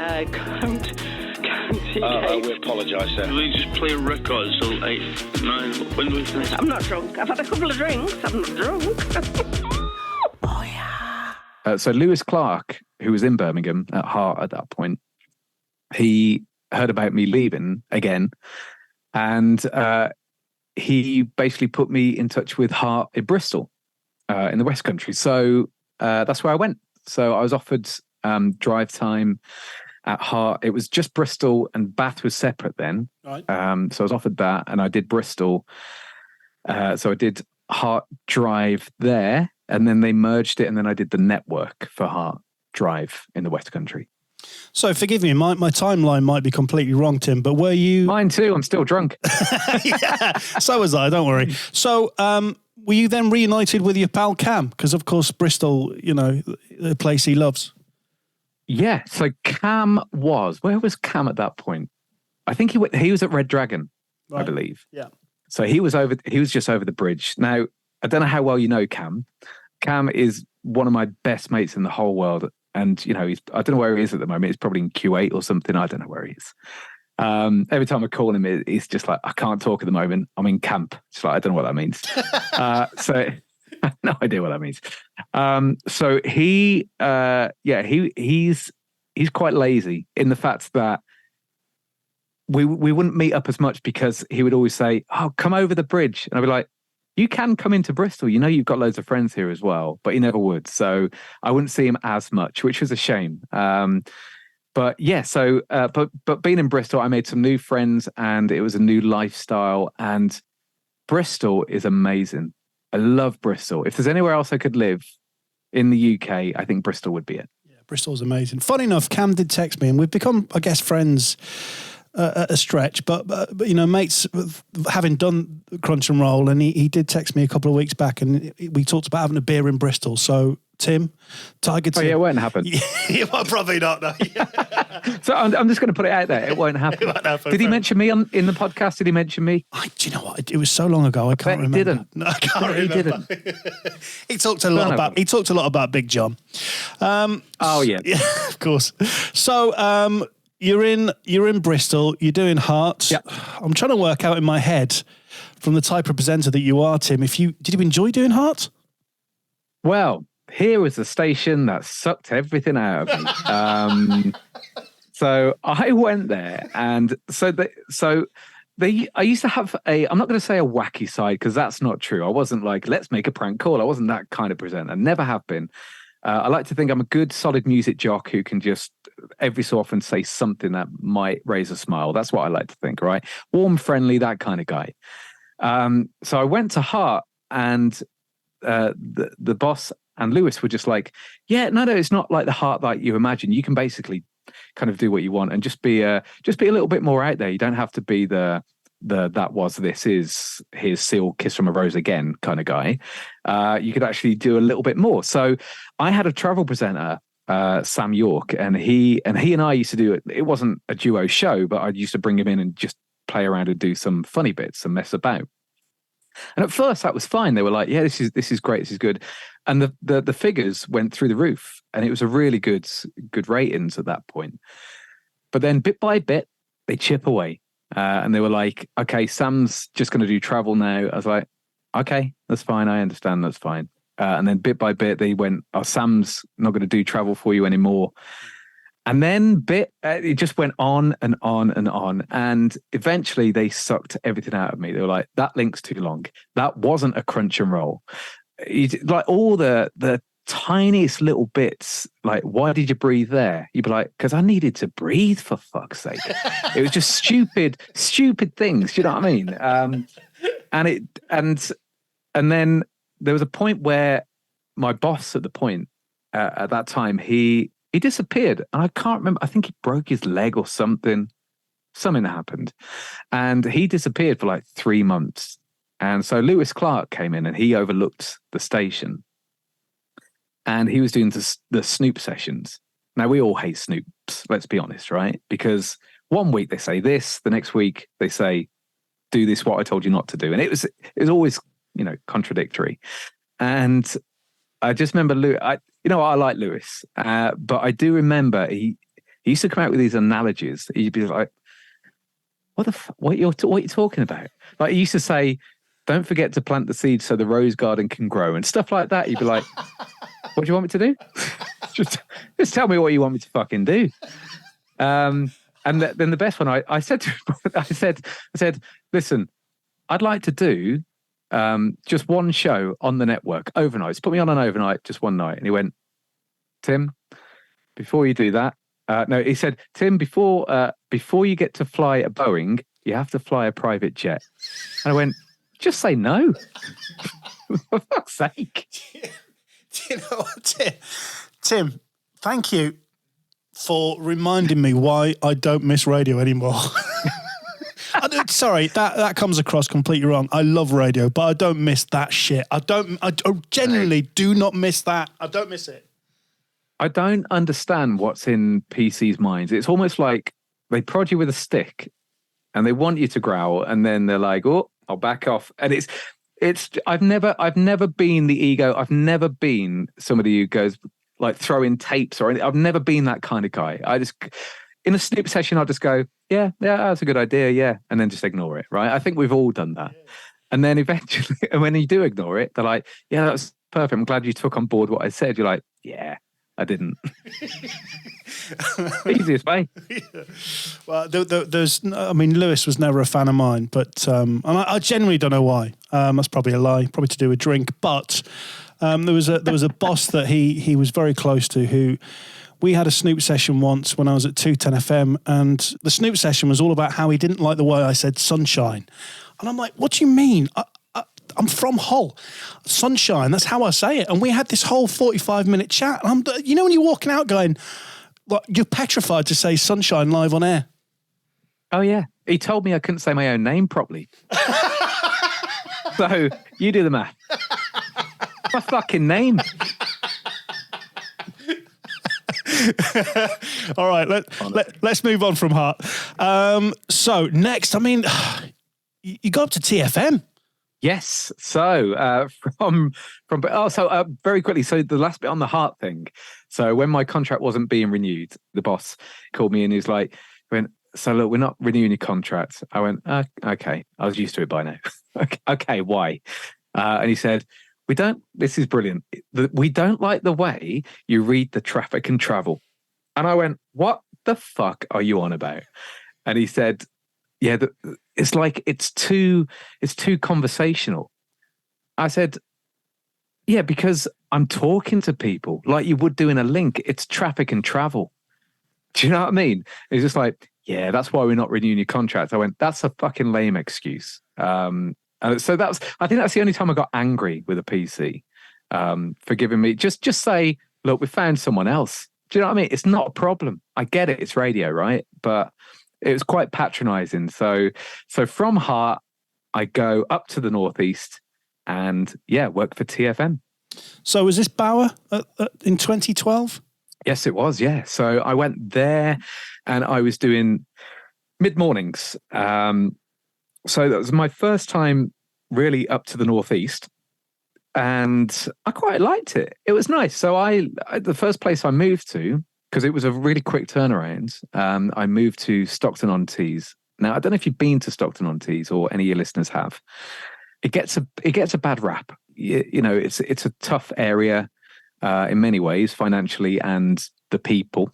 We apologise, sir. Do we just play a record until 8, 9? When do we finish? I'm not drunk. I've had a couple of drinks. I'm not drunk. Oh, yeah. So Lewis Clark, who was in Birmingham at Heart at that point, he heard about me leaving again, and he basically put me in touch with Heart in Bristol, in the West Country. So that's where I went. So I was offered drive time at Heart. It was just Bristol, and Bath was separate then. Right. So I was offered that, and I did Bristol. So I did Heart Drive there, and then they merged it, and then I did the network for Heart Drive in the West Country. So forgive me, my timeline might be completely wrong, Tim, but were you... Mine too, I'm still drunk. Yeah, so was I, don't worry. So were you then reunited with your pal Cam? Because, of course, Bristol, you know, the place he loves. Yeah. So where was Cam at that point? I think he was at Red Dragon, right. I believe. Yeah. So he was just over the bridge. Now, I don't know how well you know Cam. Cam is one of my best mates in the whole world. And, you know, I don't know where he is at the moment. He's probably in Q8 or something. I don't know where he is. Every time I call him, he's just like, I can't talk at the moment. I'm in camp. It's like, I don't know what that means. So I have no idea what that means. So he's quite lazy in the fact that we wouldn't meet up as much because he would always say, oh, come over the bridge. And I'd be like, you can come into Bristol. You know, you've got loads of friends here as well, but he never would. So I wouldn't see him as much, which was a shame. But yeah, so, but being in Bristol, I made some new friends and it was a new lifestyle, and Bristol is amazing. I love Bristol. If there's anywhere else I could live in the UK, I think Bristol would be it. Yeah, Bristol's amazing. Funny enough, Cam did text me and we've become, I guess, friends at a stretch, but you know, mates, having done Crunch and Roll, and he did text me a couple of weeks back and we talked about having a beer in Bristol. So Tim, Tiger Tim. Oh yeah, it won't happen. Yeah, well, probably not. No. So I'm just going to put it out there. It won't happen. It won't happen. Did he mention me in the podcast? Did he mention me? Do you know what? It was so long ago. I can't remember. He didn't. No, I can't remember. He didn't. He talked a lot about Big John. Oh yeah, of course. So you're in Bristol. You're doing Hearts. Yep. I'm trying to work out in my head, from the type of presenter that you are, Tim. Did you enjoy doing Hearts? Well, here was the station that sucked everything out of me. So I went there, and I used to have I'm not going to say a wacky side because that's not true. I wasn't like, let's make a prank call. I wasn't that kind of presenter. Never have been. I like to think I'm a good, solid music jock who can just every so often say something that might raise a smile. That's what I like to think, right? Warm, friendly, that kind of guy. So I went to Heart, and the boss and Lewis were just like, yeah, no, it's not like the Heart that you imagine. You can basically kind of do what you want and just be a little bit more out there. You don't have to be the that was, this is, here's Seal, Kiss from a Rose Again kind of guy. You could actually do a little bit more. So I had a travel presenter, Sam York, and he and I used to do it. It wasn't a duo show, but I used to bring him in and just play around and do some funny bits and mess about. And at first that was fine. They were like, yeah, this is great. This is good. And the figures went through the roof, and it was a really good ratings at that point. But then bit by bit, they chip away. And they were like, okay, Sam's just going to do travel now. I was like, okay, that's fine. I understand. That's fine. And then bit by bit, they went, oh, Sam's not going to do travel for you anymore. And then it just went on and on and on. And eventually they sucked everything out of me. They were like, that link's too long. That wasn't a Crunch and Roll. Like all the tiniest little bits, like, why did you breathe there? You'd be like, because I needed to breathe, for fuck's sake. It was just stupid things. Do you know what I mean? And then there was a point where my boss at that time, he disappeared, and I can't remember. I think he broke his leg or something. Something happened, and he disappeared for like 3 months. And so Lewis Clark came in, and he overlooked the station, and he was doing the Snoop sessions. Now we all hate Snoops, let's be honest, right? Because one week they say this, the next week they say, do this, what I told you not to do, and it was always, you know, contradictory. And I just remember I like Lewis, but I do remember he used to come out with these analogies. He'd be like, what are you talking about? Like, he used to say, don't forget to plant the seeds so the rose garden can grow and stuff like that. You'd be like, what do you want me to do? just tell me what you want me to fucking do. And then the best one, I said to him, I said, listen, I'd like to do just one show on the network overnight. Just put me on an overnight, just one night. And he went, Tim, before you do that, no, he said, Tim, before you get to fly a Boeing, you have to fly a private jet. And I went, just say no. For fuck's sake. Do you know what, Tim, thank you for reminding me why I don't miss radio anymore. Sorry, that comes across completely wrong. I love radio, but I don't miss that shit. I genuinely do not miss that. I don't miss it. I don't understand what's in PC's minds. It's almost like they prod you with a stick and they want you to growl, and then they're like, "Oh, I'll back off." And I've never been the ego. I've never been somebody who goes like throwing tapes or anything. I've never been that kind of guy. I just, in a Snoop session, I'll just go, yeah, that's a good idea, yeah, and then just ignore it, right? I think we've all done that. And then eventually, when you do ignore it, they're like, yeah, that's perfect. I'm glad you took on board what I said. You're like, yeah, I didn't. Easiest way. Yeah. Well, Lewis was never a fan of mine, but and I genuinely don't know why. That's probably a lie, probably to do with drink. But there was a boss that he was very close to who. We had a Snoop session once when I was at 210 FM, and the Snoop session was all about how he didn't like the way I said sunshine. And I'm like, what do you mean? I'm from Hull. Sunshine, that's how I say it. And we had this whole 45-minute chat. And when you're walking out going, like, you're petrified to say sunshine live on air. Oh, yeah. He told me I couldn't say my own name properly. So you do the math. My fucking name. All right, let's move on from Heart. So next, you go up to TFM. Yes. So very quickly. So the last bit on the Heart thing. So when my contract wasn't being renewed, the boss called me and he's like, so look, we're not renewing your contract. I went, okay. I was used to it by now. Okay, why? And he said, this is brilliant. We don't like the way you read the traffic and travel. And I went, what the fuck are you on about? And he said, yeah, it's like, it's too conversational. I said, yeah, because I'm talking to people like you would do in a link. It's traffic and travel. Do you know what I mean? He's just like, yeah, that's why we're not renewing your contract. I went, that's a fucking lame excuse. And so I think that's the only time I got angry with a PC for giving me, just say, look, we found someone else. Do you know what I mean? It's not a problem. I get it. It's radio, right? But it was quite patronizing. So from Heart, I go up to the Northeast and work for TFM. So was this Bauer in 2012? Yes, it was. Yeah. So I went there and I was doing mid-mornings. So that was my first time really up to the Northeast, and I quite liked it. It was nice. So the first place I moved to, because it was a really quick turnaround, I moved to Stockton-on-Tees. Now, I don't know if you've been to Stockton-on-Tees or any of your listeners have. It gets a bad rap. It's a tough area in many ways, financially and the people.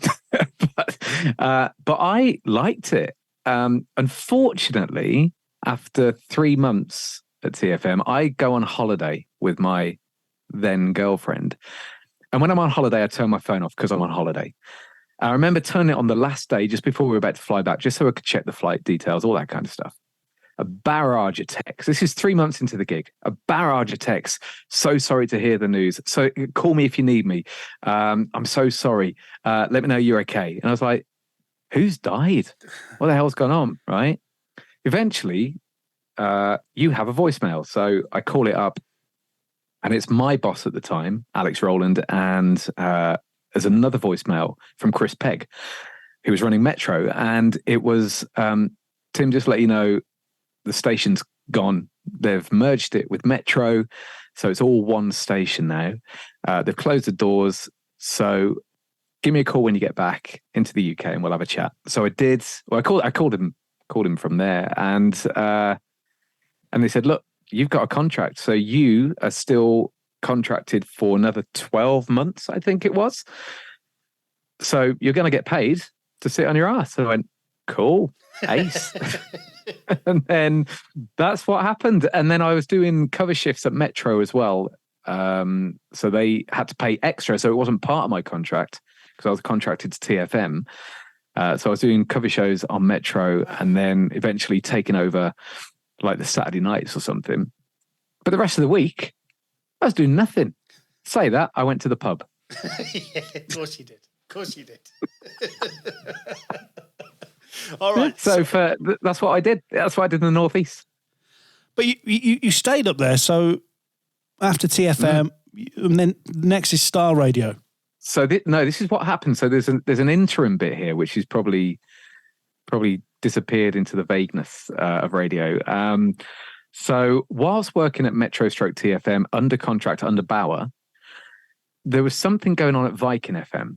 but I liked it. Unfortunately, after 3 months at TFM, I go on holiday with my then girlfriend. And when I'm on holiday, I turn my phone off because I'm on holiday. I remember turning it on the last day, just before we were about to fly back, just so I could check the flight details, all that kind of stuff. A barrage of texts. This is 3 months into the gig. A barrage of texts. So sorry to hear the news. So call me if you need me. I'm so sorry. Let me know you're okay. And I was like, who's died? What the hell's gone on, right? Eventually, you have a voicemail. So I call it up, and it's my boss at the time, Alex Rowland, and there's another voicemail from Chris Pegg, who was running Metro. And it was, Tim, just let you know, the station's gone. They've merged it with Metro. So it's all one station now. They've closed the doors. So give me a call when you get back into the UK and we'll have a chat. So I did. Well, I called him from there, and they said, look, you've got a contract. So you are still contracted for another 12 months, I think it was. So you're going to get paid to sit on your ass. So I went, cool, ace. And then that's what happened. And then I was doing cover shifts at Metro as well. So they had to pay extra. So it wasn't part of my contract because I was contracted to TFM. So I was doing cover shows on Metro and then eventually taking over like the Saturday nights or something. But the rest of the week, I was doing nothing. Say that, I went to the pub. Yeah, of course you did. Of course you did. All right. So that's what I did. That's what I did in the Northeast. But you stayed up there. So after TFM, and then next is Star Radio. So this is what happened. So there's an interim bit here, which is probably disappeared into the vagueness of radio. So whilst working at Metro Stroke TFM under contract under Bauer, there was something going on at Viking FM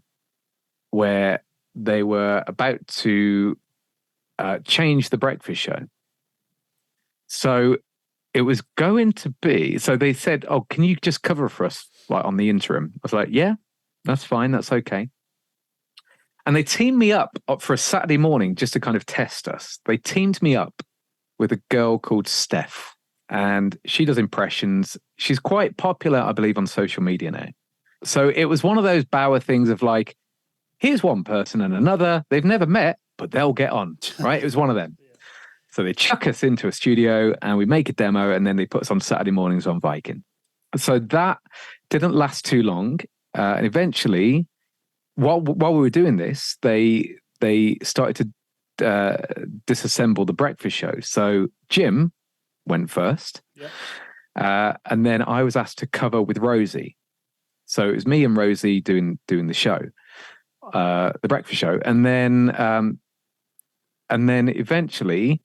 where they were about to change the breakfast show. So it was going to be, so they said, oh, can you just cover for us like on the interim? I was like, yeah, that's fine. That's okay. And they teamed me up for a Saturday morning just to kind of test us. They teamed me up with a girl called Steph, and she does impressions. She's quite popular, I believe, on social media now. So it was one of those Bauer things of like, here's one person and another. They've never met, but they'll get on, right? It was one of them. So they chuck us into a studio and we make a demo, and then they put us on Saturday mornings on Viking. So that didn't last too long. And eventually, while we were doing this, they started to disassemble the breakfast show. So Jim went first. Yeah. And then I was asked to cover with Rosie. So it was me and Rosie doing the show, the breakfast show. And then eventually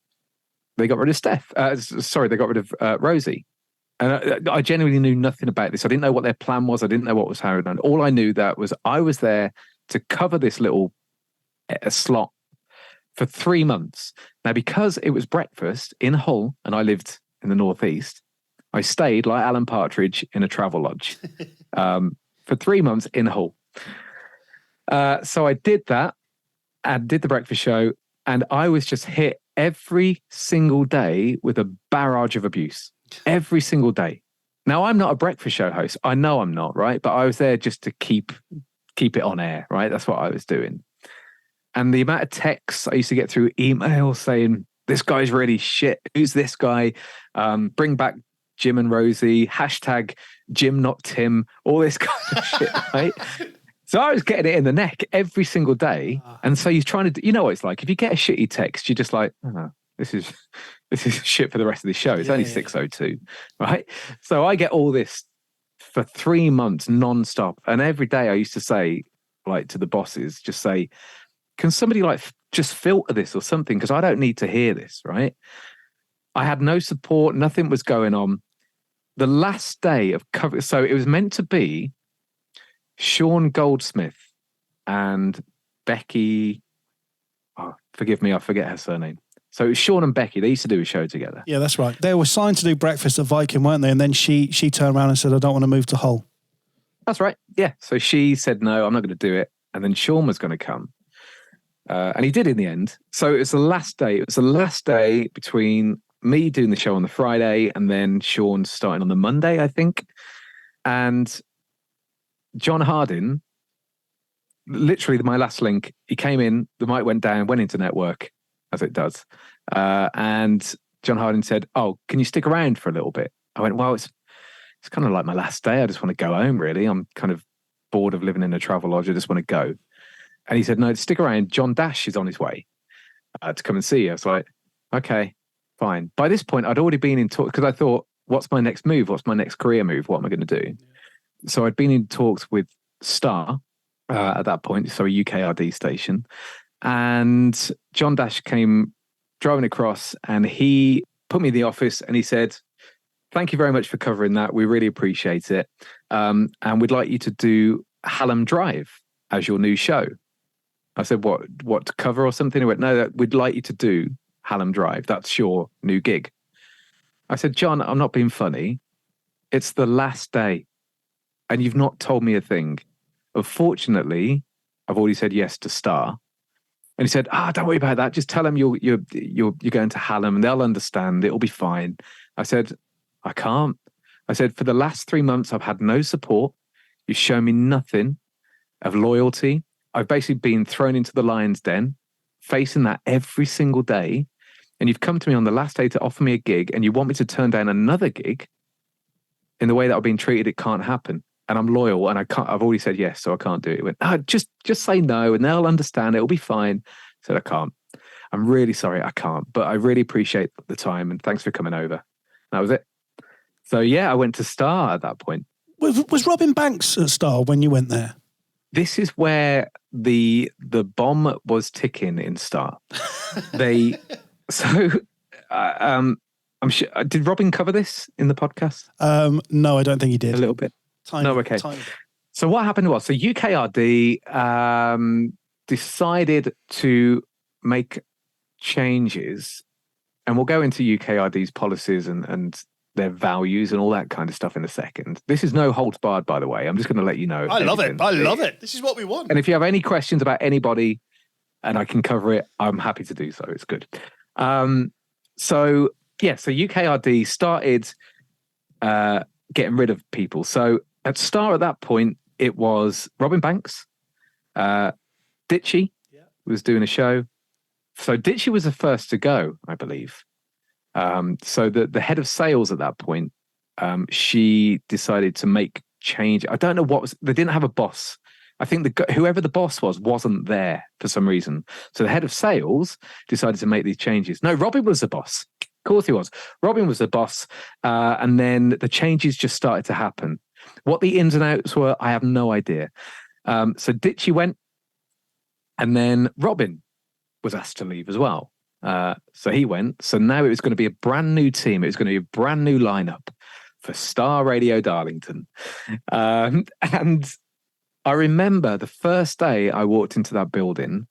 they got rid of Steph. They got rid of Rosie. And I genuinely knew nothing about this. I didn't know what their plan was. I didn't know what was happening. All I knew that was I was there to cover this little slot for 3 months. Now, because it was breakfast in Hull and I lived in the northeast, I stayed like Alan Partridge in a travel lodge for 3 months in Hull. So I did that and did the breakfast show, and I was just hit every single day with a barrage of abuse. Every single day. Now, I'm not a breakfast show host. I know I'm not, right? But I was there just to keep it on air, right? That's what I was doing. And the amount of texts I used to get through email saying, this guy's really shit. Who's this guy? Bring back Jim and Rosie. Hashtag Jim, not Tim. All this kind of shit, right? So I was getting it in the neck every single day. And so you're trying to, you know what it's like. If you get a shitty text, you're just like, oh, this is shit for the rest of the show. It's only 6:02, right? So I get all this for 3 months non-stop. And every day I used to say, like, to the bosses, just say, can somebody like just filter this or something? Because I don't need to hear this, right? I had no support. Nothing was going on. The last day of cover, so it was meant to be Sean Goldsmith and Becky. Oh, forgive me, I forget her surname. So it was Sean and Becky. They used to do a show together. Yeah, that's right. They were signed to do breakfast at Viking, weren't they? And then she turned around and said, I don't want to move to Hull. That's right. Yeah. So she said, no, I'm not going to do it. And then Sean was going to come. And he did in the end. So it was the last day. It was the last day between me doing the show on the Friday and then Sean starting on the Monday, I think. And John Hardin, literally my last link, he came in, the mic went down, went into network, as it does. And John Hardin said, oh, can you stick around for a little bit? I went, well, it's kind of like my last day. I just want to go home, really. I'm kind of bored of living in a travel lodge. I just want to go. And he said, no, stick around. John Dash is on his way to come and see you. I was like, okay, fine. By this point, I'd already been in talks because I thought, what's my next move? What's my next career move? What am I going to do? Yeah. So I'd been in talks with Star at that point, so a UKRD station. And John Dash came driving across and he put me in the office and he said, thank you very much for covering that. We really appreciate it. And we'd like you to do Hallam Drive as your new show. I said, what to cover or something? He went, no, we'd like you to do Hallam Drive. That's your new gig. I said, John, I'm not being funny. It's the last day and you've not told me a thing. Unfortunately, I've already said yes to Star. And he said, don't worry about that. Just tell them you're going to Hallam and they'll understand. It'll be fine. I said, I can't. I said, for the last 3 months, I've had no support. You've shown me nothing of loyalty. I've basically been thrown into the lion's den, facing that every single day. And you've come to me on the last day to offer me a gig and you want me to turn down another gig in the way that I've been treated. It can't happen. And I'm loyal and I've already said yes, so I can't do it. He went, just say no and they'll understand. It'll be fine. I said, I can't. I'm really sorry. I can't, but I really appreciate the time and thanks for coming over. That was it. So yeah, I went to Star at that point. Was Robin Banks at Star when you went there? this is where the bomb was ticking in Star. I'm sure. Did Robin cover this in the podcast? No, I don't think he did. A little bit. Tiny, okay. tiny bit. So what happened was, UKRD decided to make changes, and we'll go into UKRD's policies and their values and all that kind of stuff in a second. This is no holds barred, by the way. I'm just going to let you know. I love it. I love it. This is what we want. And if you have any questions about anybody and I can cover it, I'm happy to do so. It's good. So UKRD started getting rid of people. So at Star at that point, it was Robin Banks, Ditchy was doing a show. So Ditchy was the first to go, I believe. So the head of sales at that point, she decided to make change. I don't know they didn't have a boss. I think whoever the boss wasn't there for some reason. So the head of sales decided to make these changes. No, Robin was the boss. Of course he was. Robin was the boss. And then the changes just started to happen. What the ins and outs were, I have no idea. So Ditchy went, and then Robin was asked to leave as well. So he went. So now it was going to be a brand new team. It was going to be a brand new lineup for Star Radio Darlington. And I remember the first day I walked into that building,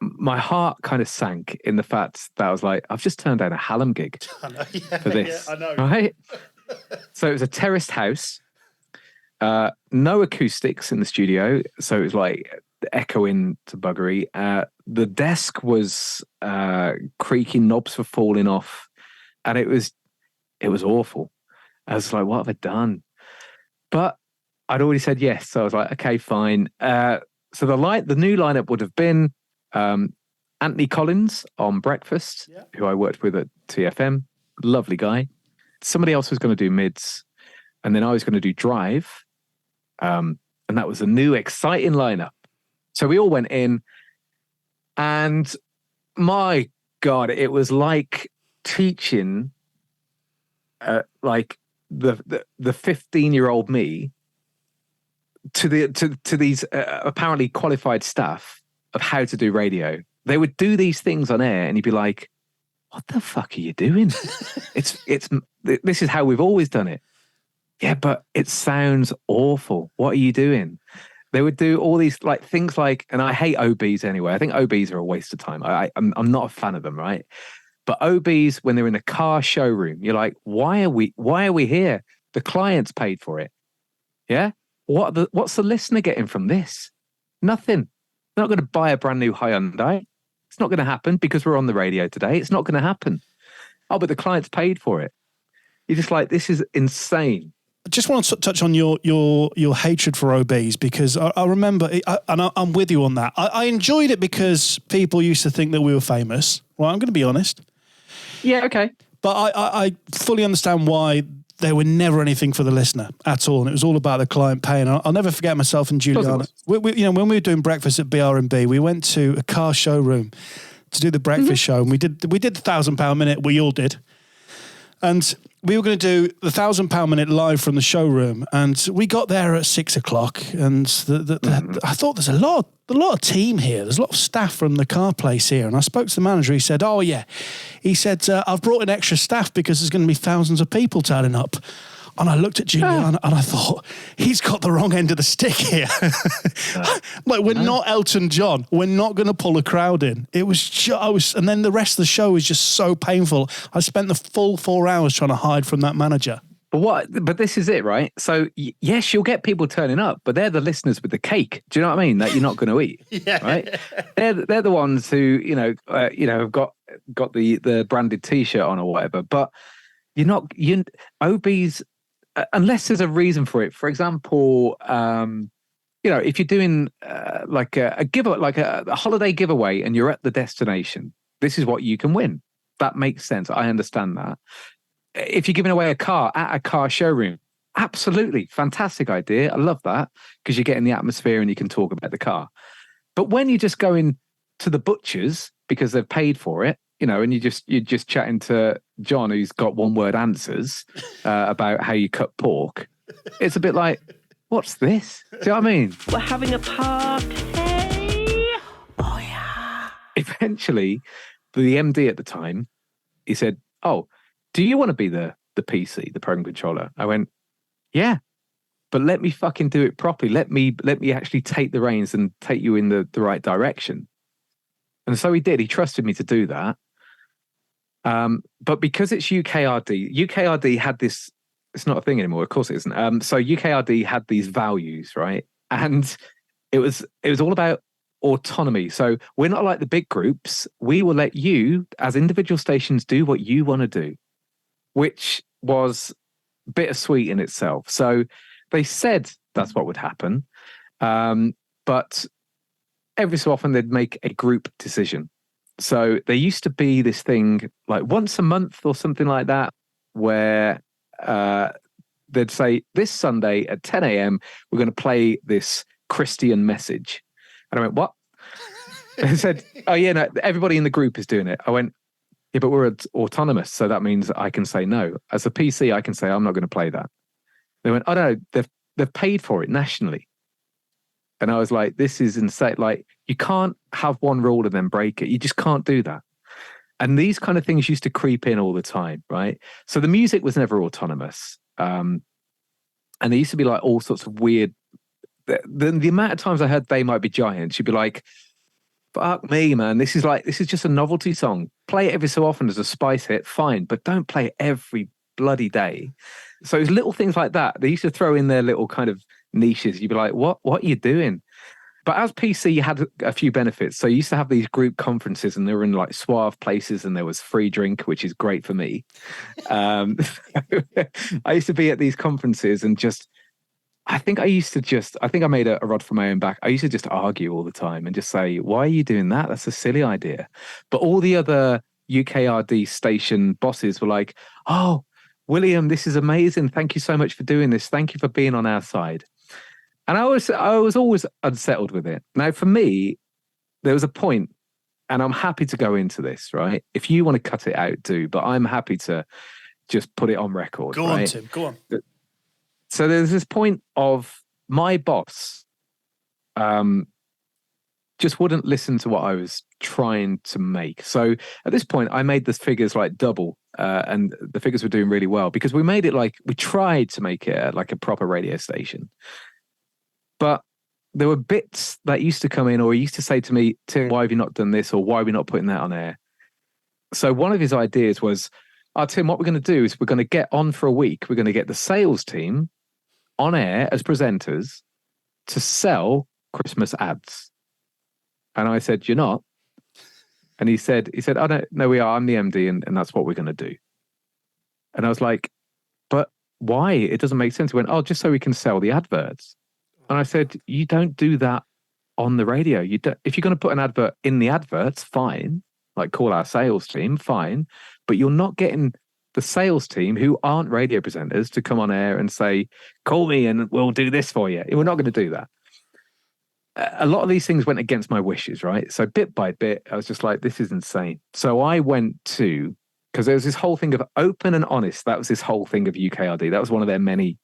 my heart kind of sank in the fact that I was like, I've just turned down a Hallam gig for this. Yeah, I know. Right? So it was a terraced house, no acoustics in the studio. So it was like echoing to buggery. The desk was creaking, knobs were falling off, and it was awful. I was like, what have I done? But I'd already said yes, so I was like, okay, fine. So the new lineup would have been Anthony Collins on Breakfast, who I worked with at TFM, lovely guy. Somebody else was going to do mids, and then I was going to do drive, and that was a new, exciting lineup. So we all went in, and my God, it was like teaching, like the 15-year-old me to these apparently qualified staff of how to do radio. They would do these things on air, and you'd be like, "What the fuck are you doing? This is how we've always done it." Yeah, but it sounds awful. What are you doing? They would do all these like things like, and I hate OBs anyway. I think OBs are a waste of time. I'm not a fan of them, right? But OBs, when they're in a car showroom, you're like, why are we here? The client's paid for it. Yeah. What's the listener getting from this? Nothing. They're not going to buy a brand new Hyundai. It's not going to happen because we're on the radio today. It's not going to happen. Oh, but the client's paid for it. You're just like, this is insane. I just want to touch on your hatred for OBs, because I remember, and I'm with you on that. I enjoyed it because people used to think that we were famous. Well, I'm going to be honest. Yeah, okay. But I fully understand why they were never anything for the listener at all, and it was all about the client paying. I'll never forget myself and Juliana. We, when we were doing breakfast at BRMB, we went to a car showroom to do the breakfast show, and we did the £1,000 minute. We all did, and we were going to do the £1,000 minute live from the showroom, and we got there at 6 o'clock. And I thought there's a lot of team here. There's a lot of staff from the car place here. And I spoke to the manager. He said, "Oh yeah," he said, "I've brought in extra staff because there's going to be thousands of people turning up." And I looked at Julian and I thought, he's got the wrong end of the stick here. Like, we're not Elton John. We're not going to pull a crowd in. It was and then the rest of the show was just so painful. I spent the full 4 hours trying to hide from that manager. But this is it, right? So yes, you'll get people turning up, but they're the listeners with the cake. Do you know what I mean? That you're not going to eat, right? They're the ones who have got the branded T-shirt on or whatever. But OBs. Unless there's a reason for it. For example, if you're doing like a giveaway, like a holiday giveaway, and you're at the destination, this is what you can win. That makes sense. I understand that. If you're giving away a car at a car showroom, absolutely fantastic idea. I love that, because you're getting the atmosphere and you can talk about the car. But when you're just going to the butchers because they've paid for it, and you're just chatting to John, who's got one-word answers about how you cut pork. It's a bit like, what's this? Do you know what I mean? We're having a party. Eventually, the MD at the time, he said, "Oh, do you want to be the PC, the program controller?" I went, "Yeah, but let me fucking do it properly. Let me actually take the reins and take you in the right direction." And so he did. He trusted me to do that. But because it's UKRD had this. It's not a thing anymore. Of course it isn't. So UKRD had these values, right? And it was all about autonomy. So we're not like the big groups. We will let you, as individual stations, do what you want to do, which was bittersweet in itself. So they said that's what would happen. But every so often they'd make a group decision. So there used to be this thing like once a month or something like that, where they'd say, this Sunday at 10 a.m., we're going to play this Christian message. And I went, what? They said, oh, yeah, no, everybody in the group is doing it. I went, yeah, but we're autonomous. So that means I can say no. As a PC, I can say, I'm not going to play that. They went, oh, no, they've paid for it nationally. And I was like, this is insane. Like, you can't have one rule and then break it. You just can't do that. And these kind of things used to creep in all the time, right? So the music was never autonomous. And there used to be like all sorts of weird... The amount of times I heard They Might Be Giants, you'd be like, fuck me, man. This is just a novelty song. Play it every so often as a spice hit, fine. But don't play it every bloody day. So it's little things like that. They used to throw in their little kind of niches. You'd be like, what are you doing? But as PC, you had a few benefits. So you used to have these group conferences and they were in like suave places and there was free drink, which is great for me. I used to be at these conferences and I think I made a rod for my own back. I used to just argue all the time and just say, why are you doing that? That's a silly idea. But all the other UKRD station bosses were like, oh, William, this is amazing. Thank you so much for doing this. Thank you for being on our side. And I was always unsettled with it. Now, for me, there was a point, and I'm happy to go into this, right? If you want to cut it out, do, but I'm happy to just put it on record. Go on, Tim, go on. So there's this point of my boss just wouldn't listen to what I was trying to make. So at this point, I made the figures like double, and the figures were doing really well because we made it like, we tried to make it like a proper radio station. But there were bits that used to come in, or he used to say to me, Tim, why have you not done this? Or why are we not putting that on air? So one of his ideas was, Tim, what we're going to do is we're going to get on for a week. We're going to get the sales team on air as presenters to sell Christmas ads. And I said, you're not. And he said, I don't know, we are. I'm the MD and that's what we're going to do. And I was like, but why? It doesn't make sense. He went, just so we can sell the adverts. And I said, you don't do that on the radio. You don't, if you're going to put an advert in the adverts, fine. Like call our sales team, fine. But you're not getting the sales team who aren't radio presenters to come on air and say, call me and we'll do this for you. We're not going to do that. A lot of these things went against my wishes, right? So bit by bit, I was just like, this is insane. So I went to, because there was this whole thing of open and honest. That was this whole thing of UKRD. That was one of their many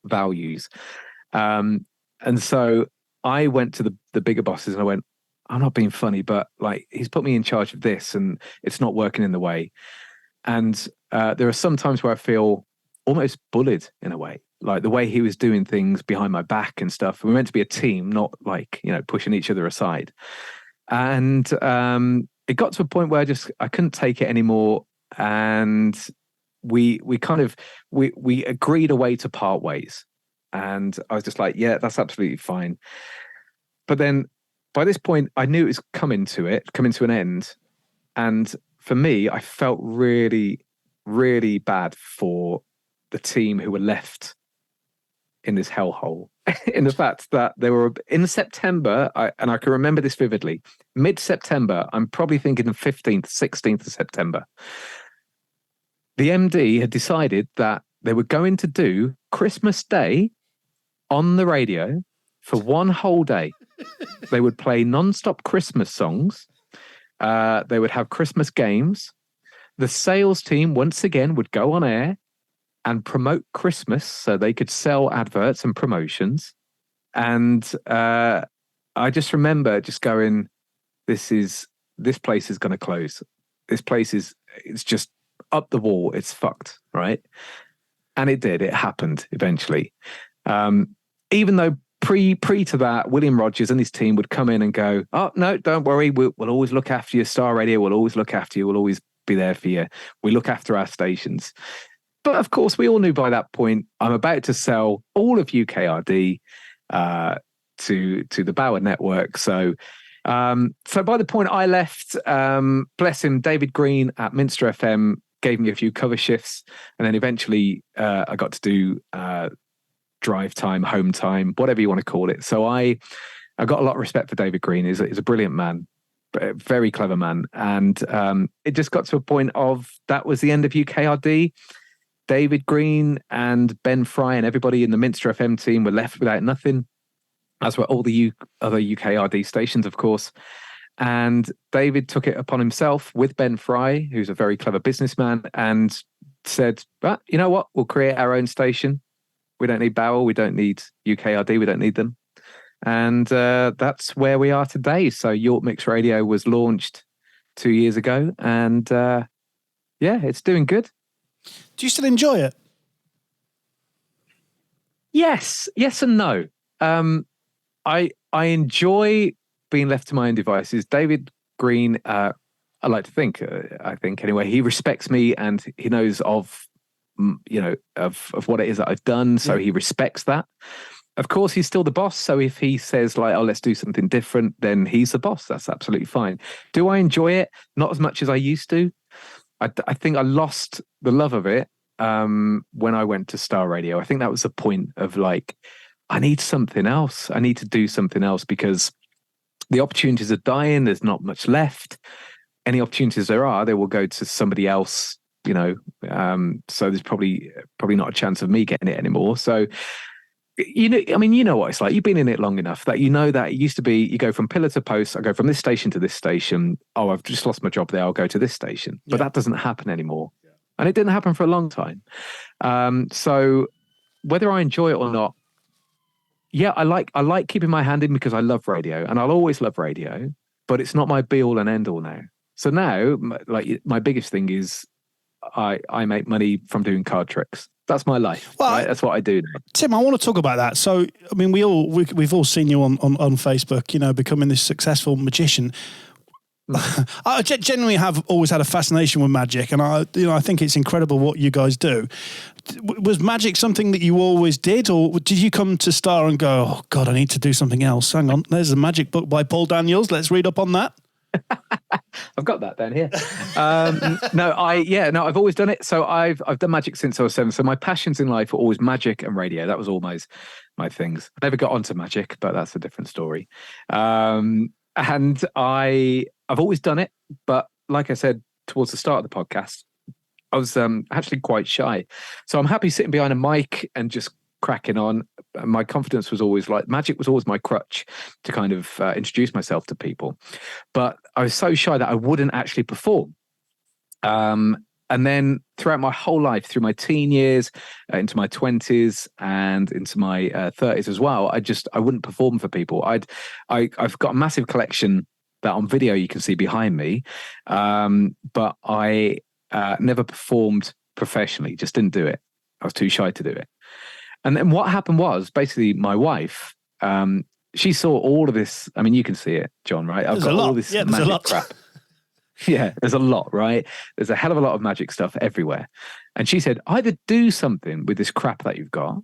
values. And so I went to the bigger bosses and I went, I'm not being funny, but like he's put me in charge of this and it's not working in the way. And there are some times where I feel almost bullied in a way, like the way he was doing things behind my back and stuff. We were meant to be a team, not like, pushing each other aside. And it got to a point where I couldn't take it anymore. And we agreed a way to part ways. And I was just like, yeah, that's absolutely fine. But then by this point, I knew it was coming to an end. And for me, I felt really, really bad for the team who were left in this hellhole. In the fact that they were in September, and I can remember this vividly, mid-September, I'm probably thinking the 15th, 16th of September, the MD had decided that they were going to do Christmas Day on the radio for one whole day. They would play non-stop Christmas songs. They would have Christmas games. The sales team, once again, would go on air and promote Christmas so they could sell adverts and promotions. And I just remember just going, this place is going to close. This place it's just up the wall. It's fucked, right? And it did. It happened eventually. Even though pre to that, William Rogers and his team would come in and go, oh, no, don't worry. We'll always look after you. Star Radio will always look after you. We'll always be there for you. We look after our stations. But of course, we all knew by that point, I'm about to sell all of UKRD to the Bauer network. So by the point I left, bless him, David Green at Minster FM gave me a few cover shifts, and then eventually I got to do drive time, home time, whatever you want to call it. So I got a lot of respect for David Green. He's a brilliant man, very clever man, and it just got to a point of that was the end of UKRD. David Green and Ben Fry and everybody in the Minster FM team were left without nothing, as were all the other UKRD stations, of course. And David took it upon himself with Ben Fry, who's a very clever businessman, and said, but you know what? We'll create our own station. We don't need Bauer. We don't need UKRD. We don't need them. And that's where we are today. So York Mix Radio was launched 2 years ago. And it's doing good. Do you still enjoy it? Yes and no. I enjoy being left to my own devices. David Green, I like to think, I think anyway, he respects me and he knows of what it is that I've done. So he respects that. Of course, he's still the boss. So if he says like, oh, let's do something different, then he's the boss. That's absolutely fine. Do I enjoy it? Not as much as I used to. I think I lost the love of it when I went to Star Radio. I think that was the point of like, I need something else. I need to do something else because the opportunities are dying. There's not much left. Any opportunities there are, they will go to somebody else, so there's probably not a chance of me getting it anymore. So, you know what it's like. You've been in it long enough that you know that it used to be you go from pillar to post. I go from this station to this station. Oh, I've just lost my job there. I'll go to this station. But that doesn't happen anymore. Yeah. And it didn't happen for a long time. So whether I enjoy it or not, yeah, I like keeping my hand in because I love radio and I'll always love radio, but it's not my be all and end all now. So now, like my biggest thing is I make money from doing card tricks. That's my life. Well, right? That's what I do now. Tim, I want to talk about that. So, I mean, we've all seen you on Facebook, becoming this successful magician. I genuinely have always had a fascination with magic, and I think it's incredible what you guys do. Was magic something that you always did, or did you come to Star and go, oh God, I need to do something else? Hang on, there's a magic book by Paul Daniels. Let's read up on that. I've got that down here. I've always done it. So I've done magic since I was 7. So my passions in life were always magic and radio. That was always my things. I never got onto magic, but that's a different story. And I've always done it. But like I said, towards the start of the podcast, I was actually quite shy. So I'm happy sitting behind a mic and just cracking on. My confidence was always like magic was always my crutch to kind of introduce myself to people. But I was so shy that I wouldn't actually perform. And then throughout my whole life, through my teen years, into my 20s and into my 30s as well, I wouldn't perform for people. I've got a massive collection that on video you can see behind me, but I never performed professionally. Just didn't do it. I was too shy to do it. And then what happened was basically my wife, she saw all of this. I mean, you can see it, John, right? I've got all this magic crap. Yeah, there's a lot, right? There's a hell of a lot of magic stuff everywhere. And she said, either do something with this crap that you've got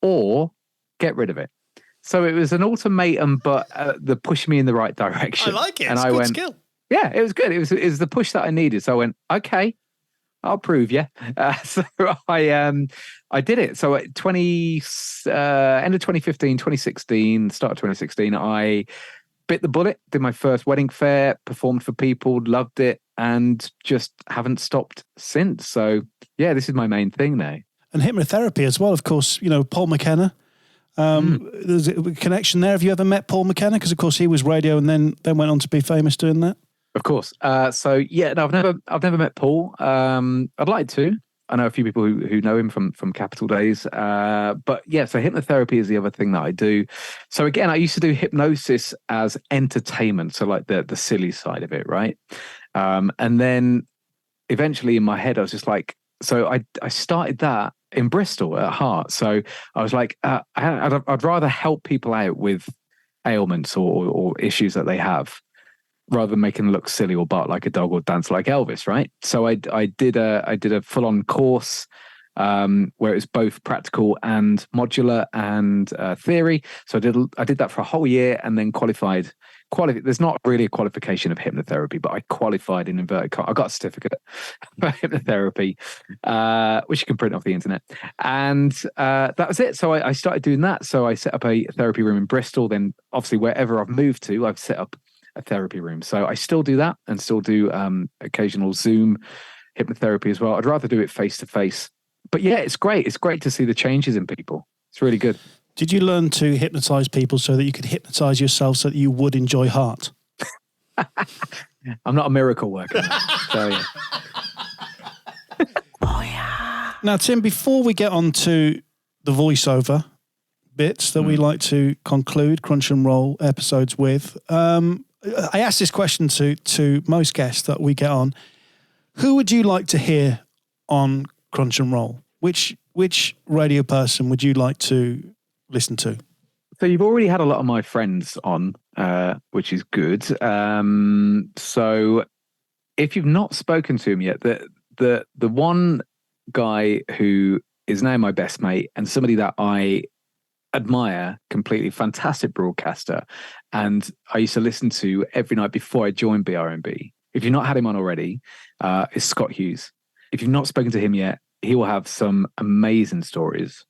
or get rid of it. So it was an ultimatum, but the push me in the right direction. I like it. And it's I good went, skill. Yeah, it was good. It was the push that I needed. So I went, okay, I'll prove you. So I did it. So at end of 2015, 2016, start of 2016, I bit the bullet, did my first wedding fair, performed for people, loved it, and just haven't stopped since. So yeah, this is my main thing now. And hypnotherapy as well, of course, Paul McKenna. There's a connection there. Have you ever met Paul McKenna? Because of course he was radio and then went on to be famous doing that. Of course. I've never met Paul. I'd like to. I know a few people who know him from Capital days. But yeah, so hypnotherapy is the other thing that I do. So again, I used to do hypnosis as entertainment, so like the silly side of it, right? And then eventually in my head, I was just like, so I started that in Bristol at heart. So I was like, I'd rather help people out with ailments or issues that they have, rather than making them look silly or bark like a dog or dance like Elvis, right? So I did a full-on course where it was both practical and modular and theory. So I did that for a whole year and then qualified. There's not really a qualification of hypnotherapy, but I qualified in inverted commas. I got a certificate for hypnotherapy, which you can print off the internet. And that was it. So I started doing that. So I set up a therapy room in Bristol. Then obviously wherever I've moved to, I've set up a therapy room. So I still do that and still do occasional Zoom hypnotherapy as well. I'd rather do it face to face. But yeah, it's great. It's great to see the changes in people. It's really good. Did you learn to hypnotize people so that you could hypnotize yourself so that you would enjoy heart? I'm not a miracle worker. So, yeah. Oh, yeah. Now, Tim, before we get on to the voiceover bits that we like to conclude Crunch and Roll episodes with, I asked this question to most guests that we get on. Who would you like to hear on Crunch and Roll? Which radio person would you like to listen to? So you've already had a lot of my friends on, which is good. So if you've not spoken to him yet, the one guy who is now my best mate and somebody that I admire completely, fantastic broadcaster, and I used to listen to every night before I joined BRMB. If you've not had him on already, is Scott Hughes. If you've not spoken to him yet, he will have some amazing stories.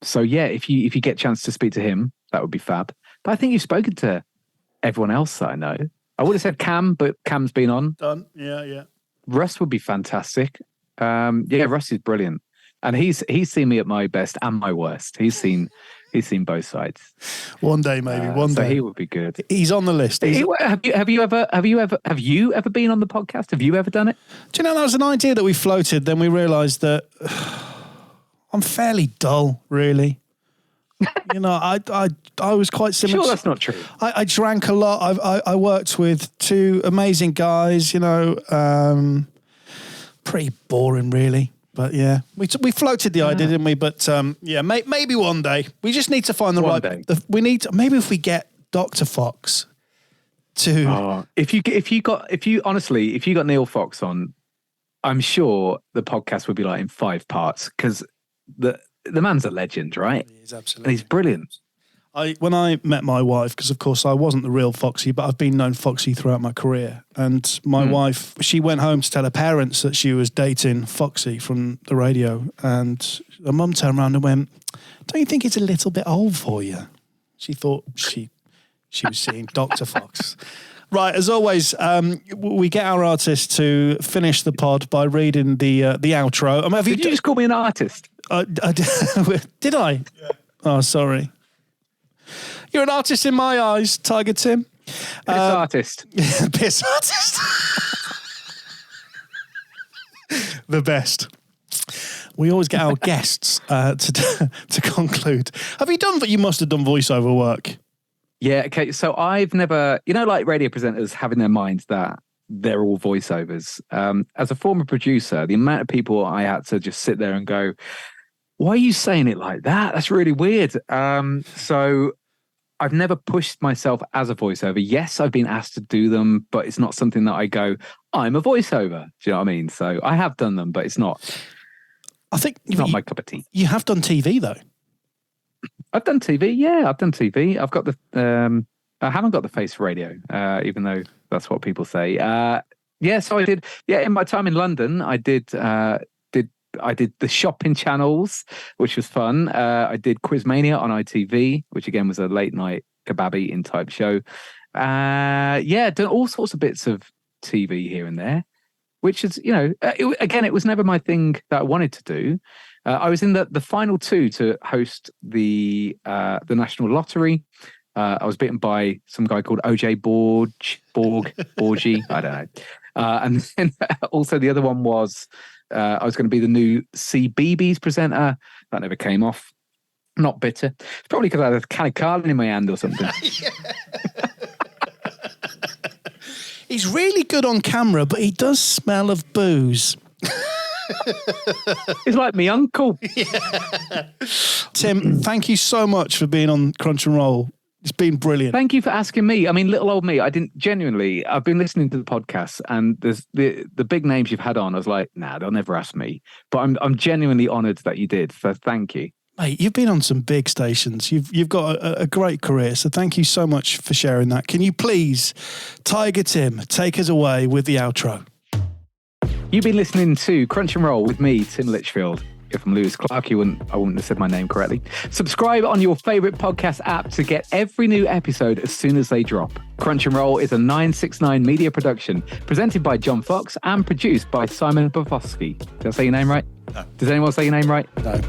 So yeah, if you get a chance to speak to him, that would be fab. But I think you've spoken to everyone else that I know. I would have said Cam, but Cam's been on. Done. Yeah. Russ would be fantastic. Russ is brilliant. And he's seen me at my best and my worst. He's seen both sides. One day, maybe. One day. So he would be good. He's on the list. Have you ever been on the podcast? Have you ever done it? Do you know that was an idea that we floated? Then we realised that I'm fairly dull, really. You know, I was quite similar. Sure, that's not true. I drank a lot. I worked with two amazing guys. You know, pretty boring, really. But yeah, we floated the idea, didn't we? But yeah, maybe one day. We just need to find the right. We need to, maybe if we get Dr. Fox to. Oh, if you got Neil Fox on, I'm sure the podcast would be like in 5 parts because the man's a legend, right? He is, absolutely. And he's brilliant. When I met my wife, because of course I wasn't the real Foxy, but I've been known Foxy throughout my career. And my wife, she went home to tell her parents that she was dating Foxy from the radio. And her mum turned around and went, "Don't you think it's a little bit old for you?" She thought she was seeing Dr. Fox. Right, as always, we get our artists to finish the pod by reading the outro. Did you just call me an artist? Did I? Yeah. Oh, sorry. You're an artist in my eyes, Tiger Tim. Piss artist. Piss artist. The best. We always get our guests to conclude. Have you done? You must have done voiceover work. Yeah. Okay. So I've never, like radio presenters have in their minds that they're all voiceovers. As a former producer, the amount of people I had to just sit there and go, "Why are you saying it like that? That's really weird." So I've never pushed myself as a voiceover. Yes, I've been asked to do them, but it's not something that I go, "I'm a voiceover." Do you know what I mean? So I have done them, but it's not. I think it's not my cup of tea. You have done TV though. I've done TV. Yeah, I've done TV. I've got the. I haven't got the face for radio, even though that's what people say. So I did. Yeah, in my time in London, I did the shopping channels, which was fun. I did Quizmania on ITV, which again was a late night kebab eating type show. Done all sorts of bits of TV here and there, which is, it was never my thing that I wanted to do. I was in the final 2 to host the National Lottery. I was beaten by some guy called OJ Borgie, I don't know. And then also the other one was I was going to be the new CBeebies presenter. That never came off. Not bitter. It's probably because I had a can of Carlin in my hand or something. He's really good on camera, but he does smell of booze. He's like me uncle. Tim, thank you so much for being on Crunch and Roll. It's been brilliant. Thank you for asking me. I mean, little old me, I've been listening to the podcast, and there's the big names you've had on. I was like, nah, they'll never ask me. But I'm genuinely honoured that you did. So thank you. Mate, you've been on some big stations. You've got a great career. So thank you so much for sharing that. Can you please, Tiger Tim, take us away with the outro? You've been listening to Crunch and Roll with me, Tim Lichfield. If I'm Lewis Clark, I wouldn't have said my name correctly. Subscribe on your favourite podcast app to get every new episode as soon as they drop. Crunch and Roll is a 969 media production, presented by John Fox and produced by Simon Bavosky. Did I say your name right? No. Does anyone say your name right? No.